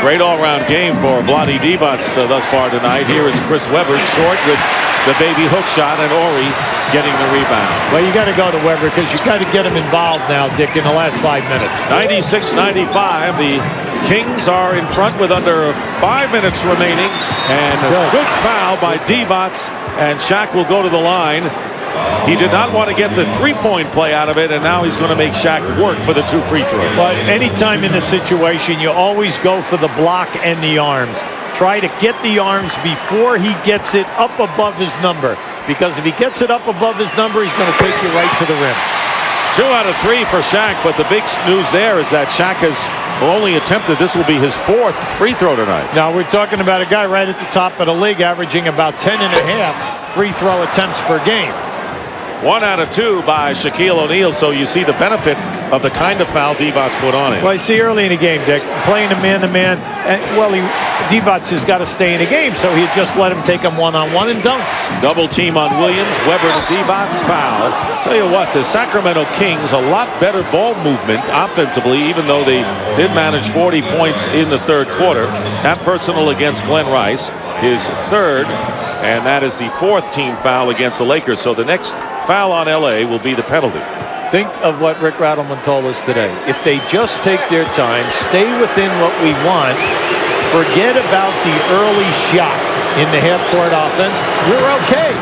Great all-round game for Vlade Divac thus far tonight. Here is Chris Webber, short with the baby hook shot, and Horry getting the rebound. Well, you got to go to Weber because you got to get him involved now, Dick, in the last 5 minutes. 96-95. The Kings are in front with under 5 minutes remaining, and a good foul by Divac, and Shaq will go to the line. He did not want to get the 3-point play out of it, and now he's going to make Shaq work for the 2 free throws. But anytime in this situation, you always go for the block and the arms. Try to get the arms before he gets it up above his number, because if he gets it up above his number, he's going to take you right to the rim. 2 out of 3 for Shaq, but the big news there is that Shaq has only attempted, this will be his 4th free throw tonight. Now we're talking about a guy right at the top of the league averaging about 10.5 free throw attempts per game. 1 out of 2 by Shaquille O'Neal, so you see the benefit of the kind of foul Divac put on him. Well, I see early in the game, Dick, playing a man-to-man, and well, Divac has got to stay in the game, so he just let him take him one-on-one and dunk. Double team on Williams. Weber to Divac, foul. Tell you what, the Sacramento Kings, a lot better ball movement offensively, even though they did manage 40 points in the third quarter. That personal against Glenn Rice, his third, and that is the 4th team foul against the Lakers. So the next foul on LA will be the penalty. Think of what Rick Rattleman told us today. If they just take their time, stay within what we want, forget about the early shot in the half-court offense, we're okay.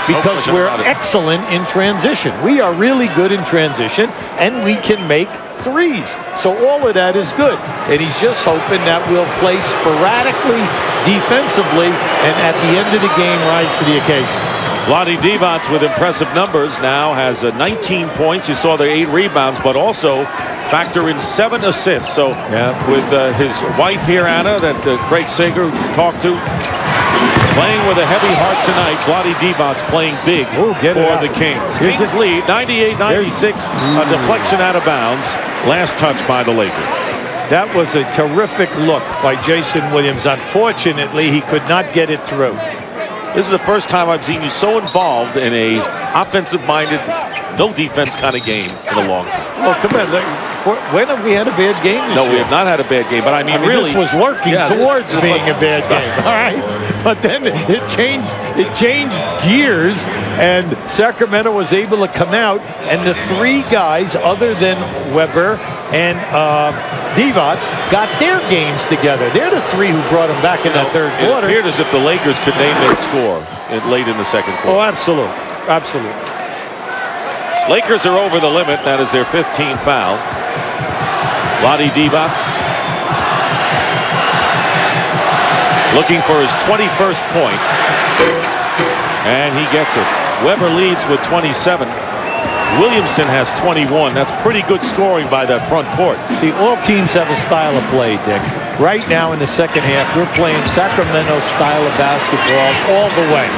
Because we're excellent in transition. We are really good in transition, and we can make threes. So all of that is good. And he's just hoping that we'll play sporadically defensively and at the end of the game rise to the occasion. Vlade Divac with impressive numbers now has 19 points. You saw the 8 rebounds, but also factor in 7 assists. So with his wife here, Anna, that Craig Sager talked to, playing with a heavy heart tonight. Vlade Divac playing big for the Kings. Kings lead 98-96. A deflection out of bounds. Last touch by the Lakers. That was a terrific look by Jason Williams. Unfortunately, he could not get it through. This is the first time I've seen you so involved in a offensive-minded, no-defense kind of game in a long time. Well, come on. When have we had a bad game this year? No, we have not had a bad game, but I mean really. This was working towards being a bad game, all right? But then it changed gears, and Sacramento was able to come out, and the 3 guys, other than Weber and Divac, got their games together. They're the 3 who brought them back in that third quarter. It appeared as if the Lakers could name their score late in the second quarter. Oh, absolutely. Absolutely. Lakers are over the limit. That is their 15th foul. Vlade Divac looking for his 21st point. And he gets it. Weber leads with 27. Williamson has 21. That's pretty good scoring by that front court. See, all teams have a style of play, Dick. Right now in the second half, we're playing Sacramento style of basketball all the way.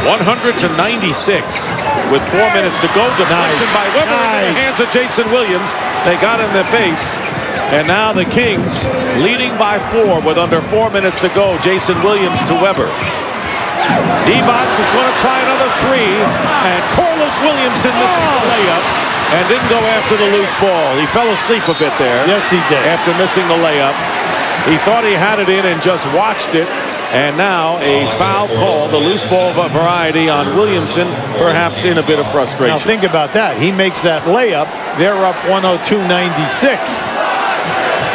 100-96 with 4 minutes to go. Deflection by Weber into the hands of Jason Williams. They got in the face. And now the Kings leading by 4 with under 4 minutes to go. Jason Williams to Weber. Divac is going to try another 3, and Corliss Williamson misses the layup and didn't go after the loose ball. He fell asleep a bit there. Yes, he did. After missing the layup. He thought he had it in and just watched it. And now a foul call, the loose ball variety on Williamson, perhaps in a bit of frustration. Now think about that. He makes that layup. They're up 102-96.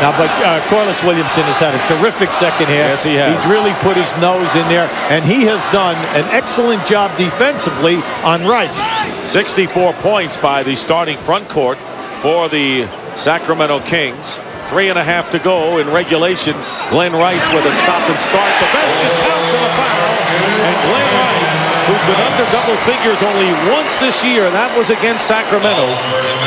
Now, but Corliss Williamson has had a terrific second half. Yes, he has. He's really put his nose in there, and he has done an excellent job defensively on Rice. 64 points by the starting front court for the Sacramento Kings. 3.5 to go in regulation. Glenn Rice with a stop and start. The basket counts and a foul. And Glenn Rice, who's been under double figures only once this year, and that was against Sacramento,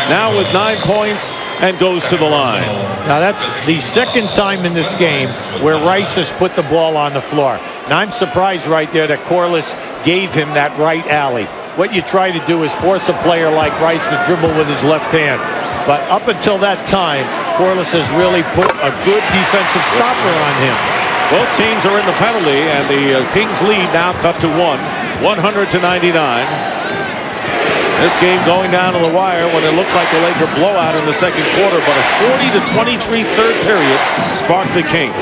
now with 9 points and goes to the line. Now that's the second time in this game where Rice has put the ball on the floor. Now I'm surprised right there that Corliss gave him that right alley. What you try to do is force a player like Rice to dribble with his left hand. But up until that time, Corliss has really put a good defensive stopper on him. Both teams are in the penalty, and the Kings lead now cut to 100-99. This game going down to the wire when it looked like a Laker blowout in the second quarter, but a 40-23 third period sparked the Kings.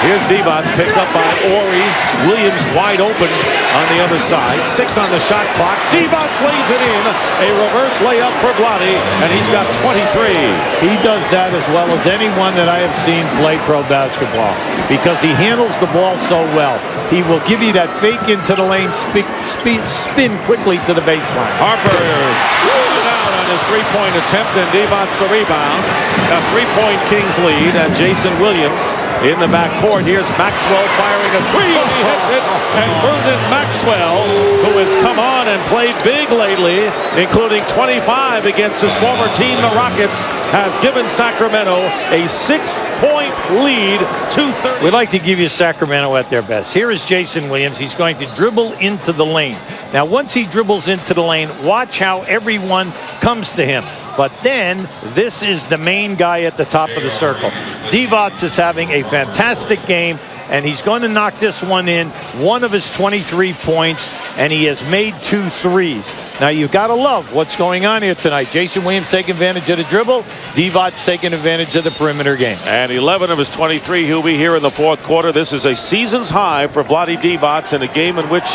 Here's Divac picked up by Horry. Williams wide open on the other side. 6 on the shot clock. Divac lays it in. A reverse layup for Vlade, and he's got 23. He does that as well as anyone that I have seen play pro basketball because he handles the ball so well. He will give you that fake into the lane, spin quickly to the baseline. Harper out on his three-point attempt, and Divac the rebound. A 3-point Kings lead, and Jason Williams in the backcourt. Here's Maxwell firing a 3, and he hits it. And Brandon Maxwell, who has come on and played big lately, including 25 against his former team, the Rockets, has given Sacramento a 6th 6-point lead, 2:30. We'd like to give you Sacramento at their best. Here is Jason Williams. He's going to dribble into the lane. Now, once he dribbles into the lane, watch how everyone comes to him. But then, this is the main guy at the top of the circle. Divac is having a fantastic game, and he's going to knock this one in, one of his 23 points, and he has made 2 threes. Now, you've got to love what's going on here tonight. Jason Williams taking advantage of the dribble. Divac taking advantage of the perimeter game. And 11 of his 23, he'll be here in the fourth quarter. This is a season's high for Vlade Divac in a game in which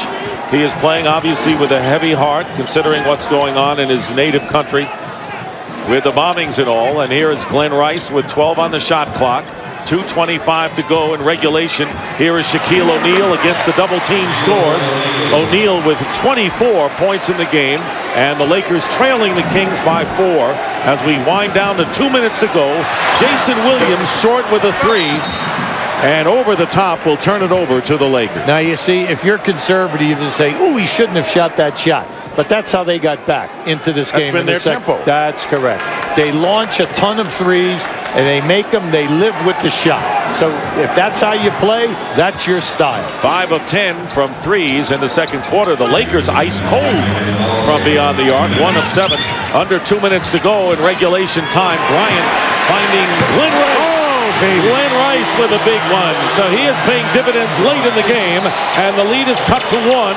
he is playing, obviously, with a heavy heart, considering what's going on in his native country with the bombings and all. And here is Glenn Rice with 12 on the shot clock. 2:25 to go in regulation. Here is Shaquille O'Neal against the double team scores. O'Neal with 24 points in the game, and the Lakers trailing the Kings by 4 as we wind down to 2 minutes to go. Jason Williams short with a 3, and over the top will turn it over to the Lakers. Now, you see, if you're conservative, you say, "Ooh, he shouldn't have shot that shot." But that's how they got back into this game. That's been their tempo. That's correct. They launch a ton of threes, and they make them. They live with the shot. So if that's how you play, that's your style. 5 of 10 from threes in the second quarter. The Lakers ice cold from beyond the arc. 1 of 7. Under 2 minutes to go in regulation time. Bryant finding Glenn Rice. Glenn Rice with a big one. So he is paying dividends late in the game, and the lead is cut to 1.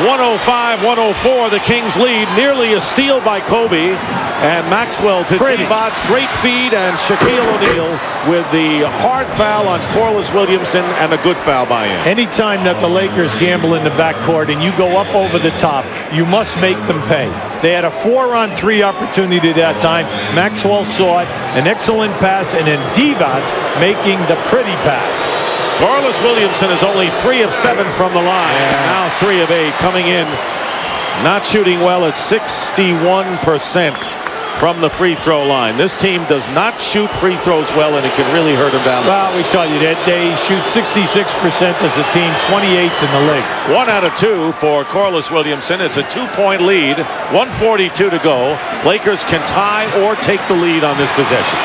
105-104, the Kings lead. Nearly a steal by Kobe. And Maxwell to Divac. Great feed, and Shaquille O'Neal with the hard foul on Corliss Williamson, and a good foul by him. Anytime that the Lakers gamble in the backcourt and you go up over the top, you must make them pay. They had a 4-on-3 opportunity that time. Maxwell saw it, an excellent pass, and then Divac making the pretty pass. Corliss Williamson is only 3 of 7 from the line. Yeah. Now 3 of 8 coming in. Not shooting well at 61% from the free throw line. This team does not shoot free throws well, and it can really hurt them down. Well, we tell you that they shoot 66% as a team, 28th in the league. 1 out of 2 for Corliss Williamson. It's a 2-point lead. 1:42 to go. Lakers can tie or take the lead on this possession.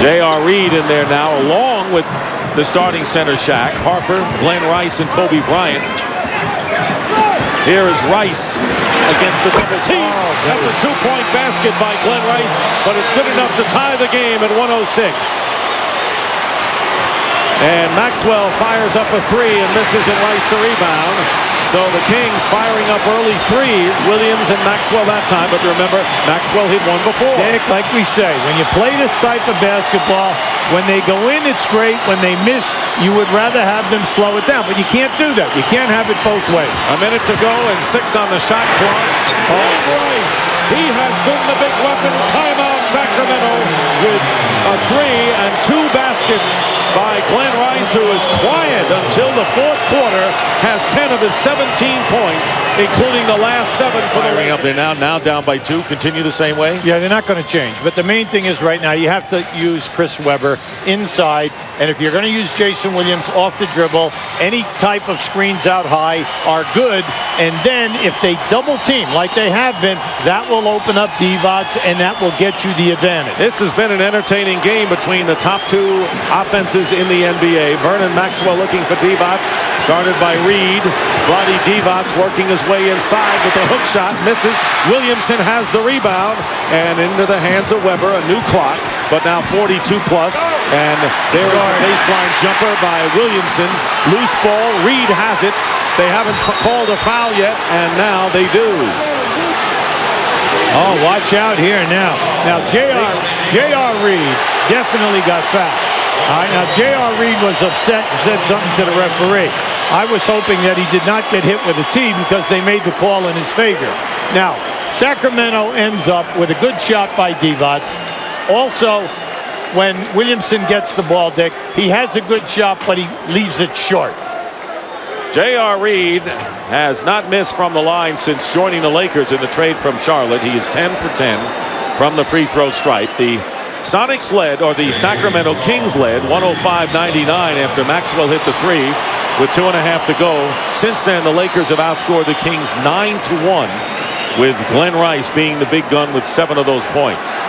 J.R. Reed in there now, along with the starting center Shaq, Harper, Glenn Rice, and Kobe Bryant. Here is Rice against the double team. That's a 2-point basket by Glenn Rice, but it's good enough to tie the game at 106. And Maxwell fires up a 3 and misses, and Rice the rebound. So the Kings firing up early threes. Williams and Maxwell that time, but remember, Maxwell hit one before. Dick, like we say, when you play this type of basketball, when they go in, it's great. When they miss, you would rather have them slow it down. But you can't do that. You can't have it both ways. A minute to go and 6 on the shot clock. Rice, he has been the big weapon. Timeout Sacramento with a 3 and 2 baskets by Glenn Rice, who is quiet until the fourth quarter, has 10 of his 17 points, including the last 7 for the Lakers. Up there now down by 2. Continue the same way. Yeah, they're not going to change. But the main thing is right now you have to use Chris Webber inside. And if you're going to use Jason Williams off the dribble, any type of screens out high are good. And then if they double team like they have been, that will open up Divac, and that will get you the advantage. This has been an entertaining game between the top 2 offenses in the NBA. Vernon Maxwell looking for Divac, guarded by Reed. Vlade Divac working his way inside with the hook shot, misses. Williamson has the rebound, and into the hands of Webber. A new clock, but now 42 plus. And there is a baseline jumper by Williamson. Loose ball, Reed has it. They haven't called a foul yet, and now they do. Oh, watch out here now. Now, J.R. Reed definitely got fouled. All right, now J.R. Reed was upset and said something to the referee. I was hoping that he did not get hit with a tee because they made the call in his favor. Now, Sacramento ends up with a good shot by Divac. Also, when Williamson gets the ball, Dick, he has a good shot, but he leaves it short. J.R. Reed has not missed from the line since joining the Lakers in the trade from Charlotte. He is 10 for 10 from the free throw stripe. The Sonics led, or the Sacramento Kings led, 105-99 after Maxwell hit the 3 with 2.5 to go. Since then, the Lakers have outscored the Kings 9-1. with Glenn Rice being the big gun with 7 of those points.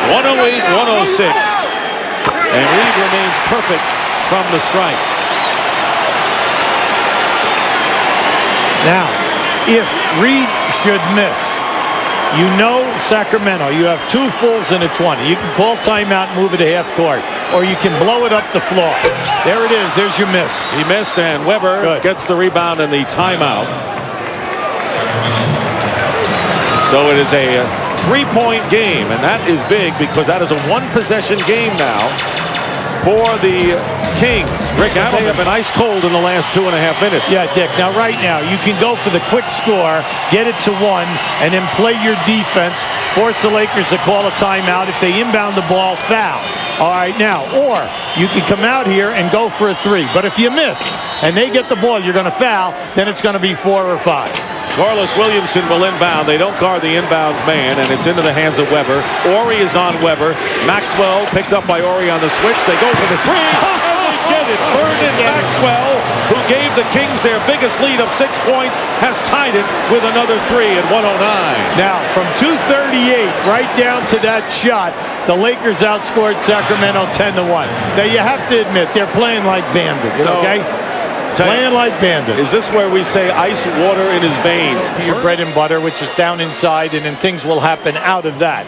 108-106. And Reed remains perfect from the strike. Now, if Reed should miss, you know Sacramento, you have 2 fulls and a 20. You can call timeout and move it to half court, or you can blow it up the floor. There it is. There's your miss. He missed, and Weber gets the rebound and the timeout. So it is a 3-point game, and that is big because that is a 1-possession game now for the Kings. Rick, they have been ice cold in the last 2.5 minutes. Yeah, Dick. Now, right now, you can go for the quick score, get it to 1, and then play your defense, force the Lakers to call a timeout. If they inbound the ball, foul. All right, now, or you can come out here and go for a 3. But if you miss and they get the ball, you're going to foul, then it's going to be 4 or 5. Corliss Williamson will inbound. They don't guard the inbounds man, and it's into the hands of Weber. Ori is on Weber. Maxwell picked up by Ori on the switch. They go for the 3. And they get it. Vernon Maxwell, who gave the Kings their biggest lead of 6 points, has tied it with another 3 at 109. Now, from 238 right down to that shot, the Lakers outscored Sacramento 10-1. Now, you have to admit, they're playing like bandits, okay? Playing like bandits. Is this where we say ice water in his veins? To your bread and butter, which is down inside, and then things will happen out of that.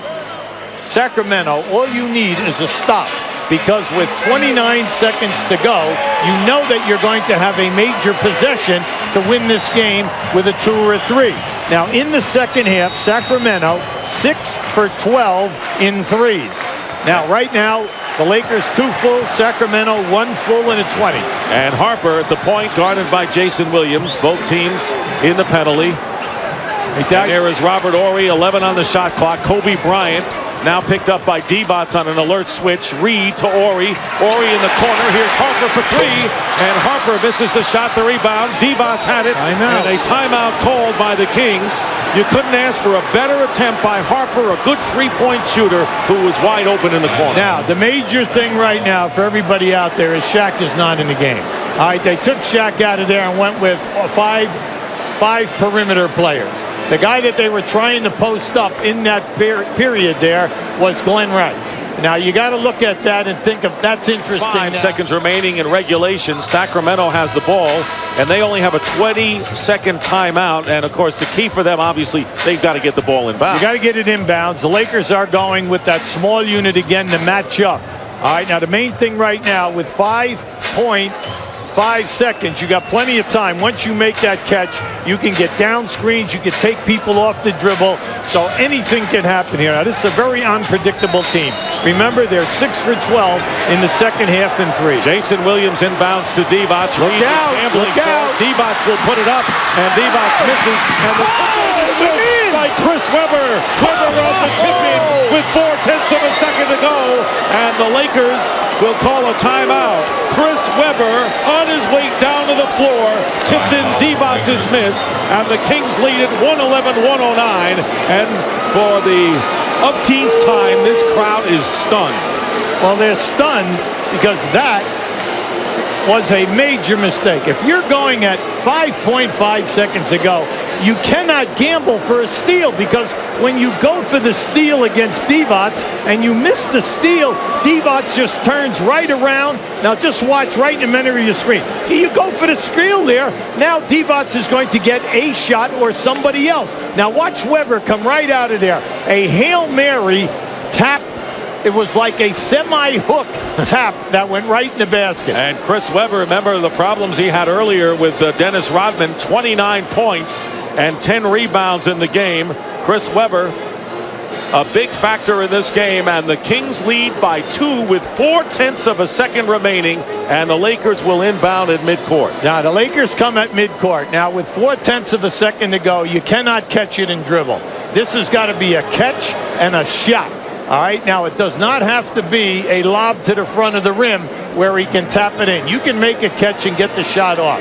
Sacramento, all you need is a stop, because with 29 seconds to go, you know that you're going to have a major possession to win this game with a 2 or a 3. Now, in the second half, Sacramento 6 for 12 in threes. Now, right now, the Lakers 2 full, Sacramento 1 full and a 20. And Harper at the point, guarded by Jason Williams. Both teams in the penalty. And there is Robert Ori, 11 on the shot clock. Kobe Bryant now picked up by Divac on an alert switch. Reed to Ori. Ori in the corner. Here's Harper for 3. And Harper misses the shot, the rebound. Divac had it. I know. And a timeout called by the Kings. You couldn't ask for a better attempt by Harper, a good 3-point shooter who was wide open in the corner. Now, the major thing right now for everybody out there is Shaq is not in the game. All right, they took Shaq out of there and went with five perimeter players. The guy that they were trying to post up in that period there was Glenn Rice. Now, you got to look at that and think of that's interesting. 5 seconds remaining in regulation. Sacramento has the ball, and they only have a 20-second timeout. And, of course, the key for them, obviously, they've got to get the ball inbounds. You got to get it inbounds. The Lakers are going with that small unit again to match up. All right, now the main thing right now with 5.5 seconds, you got plenty of time. Once you make that catch, you can get down screens, you can take people off the dribble, so anything can happen here. Now, this is a very unpredictable team. Remember, they're 6 for 12 in the second half in 3. Jason Williams inbounds to Divac. Look out, look out. Divac will put it up, and Divac misses. And the by Chris Webber. Webber on the tip-in with 0.4 of a second to go, and the Lakers will call a timeout. Chris Webber on his way down to the floor, tipped in Divac's miss, and the Kings lead at 111-109. And for the umpteenth time, this crowd is stunned. Well, they're stunned because that was a major mistake. If you're going at 5.5 seconds to go, you cannot gamble for a steal, because when you go for the steal against Divac and you miss the steal, Divac just turns right around. Now just watch right in the middle of your screen. So you go for the steal there. Now Divac is going to get a shot or somebody else. Now watch Webber come right out of there. A Hail Mary tap. It was like a semi-hook tap that went right in the basket. And Chris Webber, remember the problems he had earlier with Dennis Rodman, 29 points and 10 rebounds in the game. Chris Webber, a big factor in this game, and the Kings lead by 2 with 0.4 of a second remaining, and the Lakers will inbound at midcourt. Now, the Lakers come at midcourt. Now, with 0.4 of a second to go, you cannot catch it and dribble. This has got to be a catch and a shot. All right, now it does not have to be a lob to the front of the rim where he can tap it in. You can make a catch and get the shot off.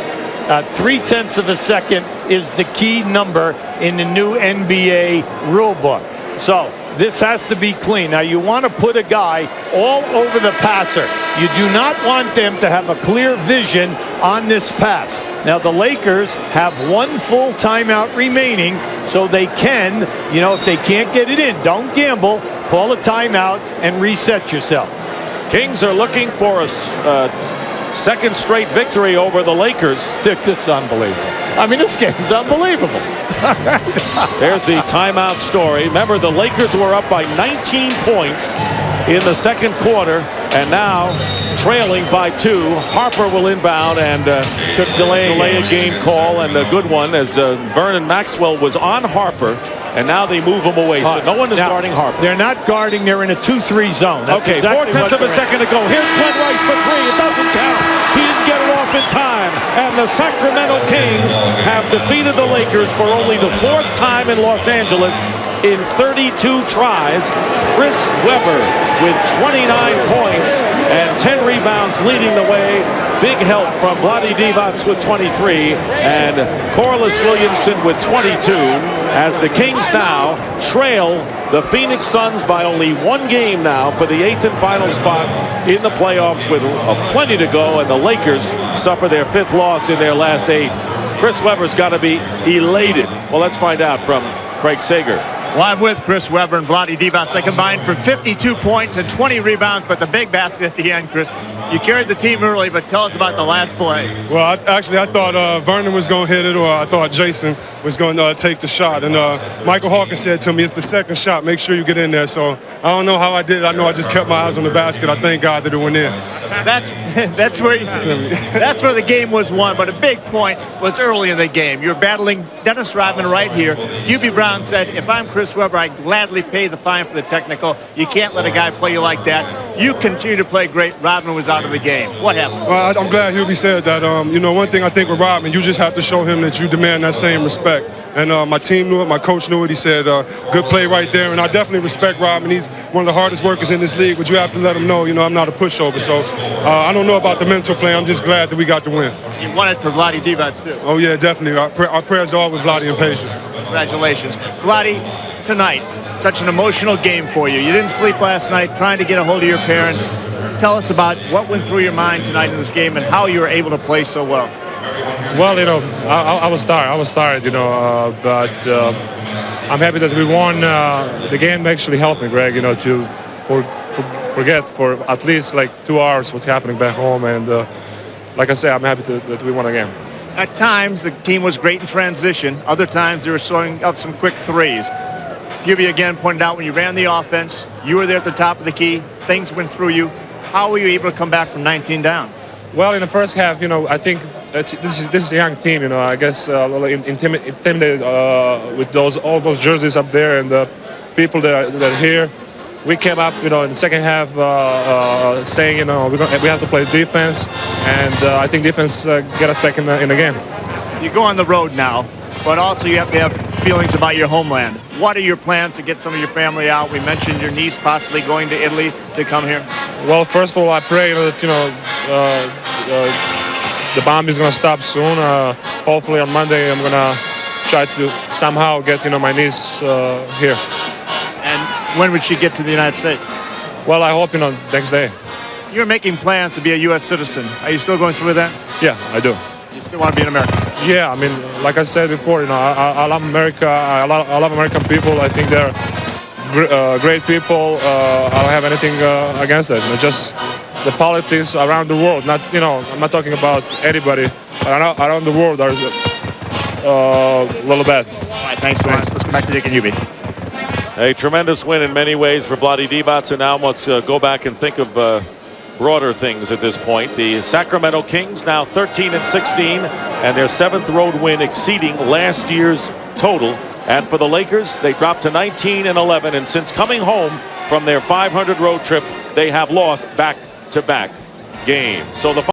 0.3 of a second is the key number in the new NBA rule book. So this has to be clean. Now, you want to put a guy all over the passer. You do not want them to have a clear vision on this pass. Now, the Lakers have one full timeout remaining, so they can, if they can't get it in, don't gamble. Call a timeout and reset yourself. Kings are looking for a second straight victory over the Lakers. This is unbelievable. I mean, this game's unbelievable. There's the timeout story. Remember, the Lakers were up by 19 points in the second quarter, and now trailing by 2. Harper will inbound and could delay a game call, and a good one, as Vernon Maxwell was on Harper, and now they move him away. So no one is guarding Harper. They're not guarding. They're in a 2-3 zone. That's okay, exactly 4/10 of a second to go. Here's Glenn Rice for 3. It doesn't count. He didn't get it off in time. And the Sacramento Kings have defeated the Lakers for only the 4th time in Los Angeles in 32 tries. Chris Webber with 29 points and 10 rebounds leading the way. Big help from Vlade Divac with 23 and Corliss Williamson with 22 as the Kings now trail the Phoenix Suns by only 1 game now for the 8th and final spot in the playoffs with plenty to go, and the Lakers suffer their 5th loss in their last 8. Chris Webber's got to be elated. Well, let's find out from Craig Sager. Well, I'm with Chris Webber and Vlade Divac. They combined for 52 points and 20 rebounds, but the big basket at the end, Chris. You carried the team early, but tell us about the last play. Well, I thought Vernon was going to hit it, or I thought Jason was going to take the shot. And Michael Hawkins said to me, it's the second shot. Make sure you get in there. So I don't know how I did it. I know I just kept my eyes on the basket. I thank God that it went in. That's where the game was won. But a big point was early in the game. You're battling Dennis Rodman right here. Hubie Brown said, if I'm Chris Webber, I'd gladly pay the fine for the technical. You can't let a guy play you like that. You continue to play great. Rodman was out of the game. What happened? Well, I'm glad Hubie said that. One thing I think with Rodman, you just have to show him that you demand that same respect. And my team knew it. My coach knew it. He said, good play right there. And I definitely respect Rodman. He's one of the hardest workers in this league, but you have to let him know, I'm not a pushover. So I don't know about the mental play. I'm just glad that we got the win. You won it for Vlade Divac, too. Oh, yeah, definitely. Our prayers are all with Vlade and Patient. Congratulations. Vlade, tonight, such an emotional game for you. You didn't sleep last night trying to get a hold of your parents. Tell us about what went through your mind tonight in this game and how you were able to play so well. Well, I was tired, but I'm happy that we won. The game actually helped me, Greg, to forget for at least like 2 hours what's happening back home. And like I said, I'm happy that we won a game. At times, the team was great in transition. Other times, they were throwing up some quick threes. Hubie again pointed out when you ran the offense, you were there at the top of the key. Things went through you. How were you able to come back from 19 down? Well, in the first half, I think this is a young team. I guess a little intimidated with all those jerseys up there and the people that are here. We came up, in the second half saying, we have to play defense, and I think defense get us back in the game. You go on the road now, but also you have to have feelings about your homeland. What are your plans to get some of your family out? We mentioned your niece possibly going to Italy to come here. Well, first of all, I pray that the bomb is going to stop soon. Hopefully on Monday I'm going to try to somehow get my niece here. And when would she get to the United States? Well, I hope next day. You're making plans to be a U.S. citizen. Are you still going through with that? Yeah, I do. You still want to be an American? Yeah, I mean, like I said before, I love America. I love American people. I think they're great people. I don't have anything against that. Just the politics around the world. Not, I'm not talking about anybody. Around the world are a little bad. All right, thanks so much. Let's go back to Dick and Hubie. A tremendous win in many ways for Vlade Divac, and now let's go back and think of broader things at this point. The Sacramento Kings now 13-16, and their 7th road win exceeding last year's total. And for the Lakers, they dropped to 19-11, and since coming home from their 500 road trip, they have lost back-to-back games. So the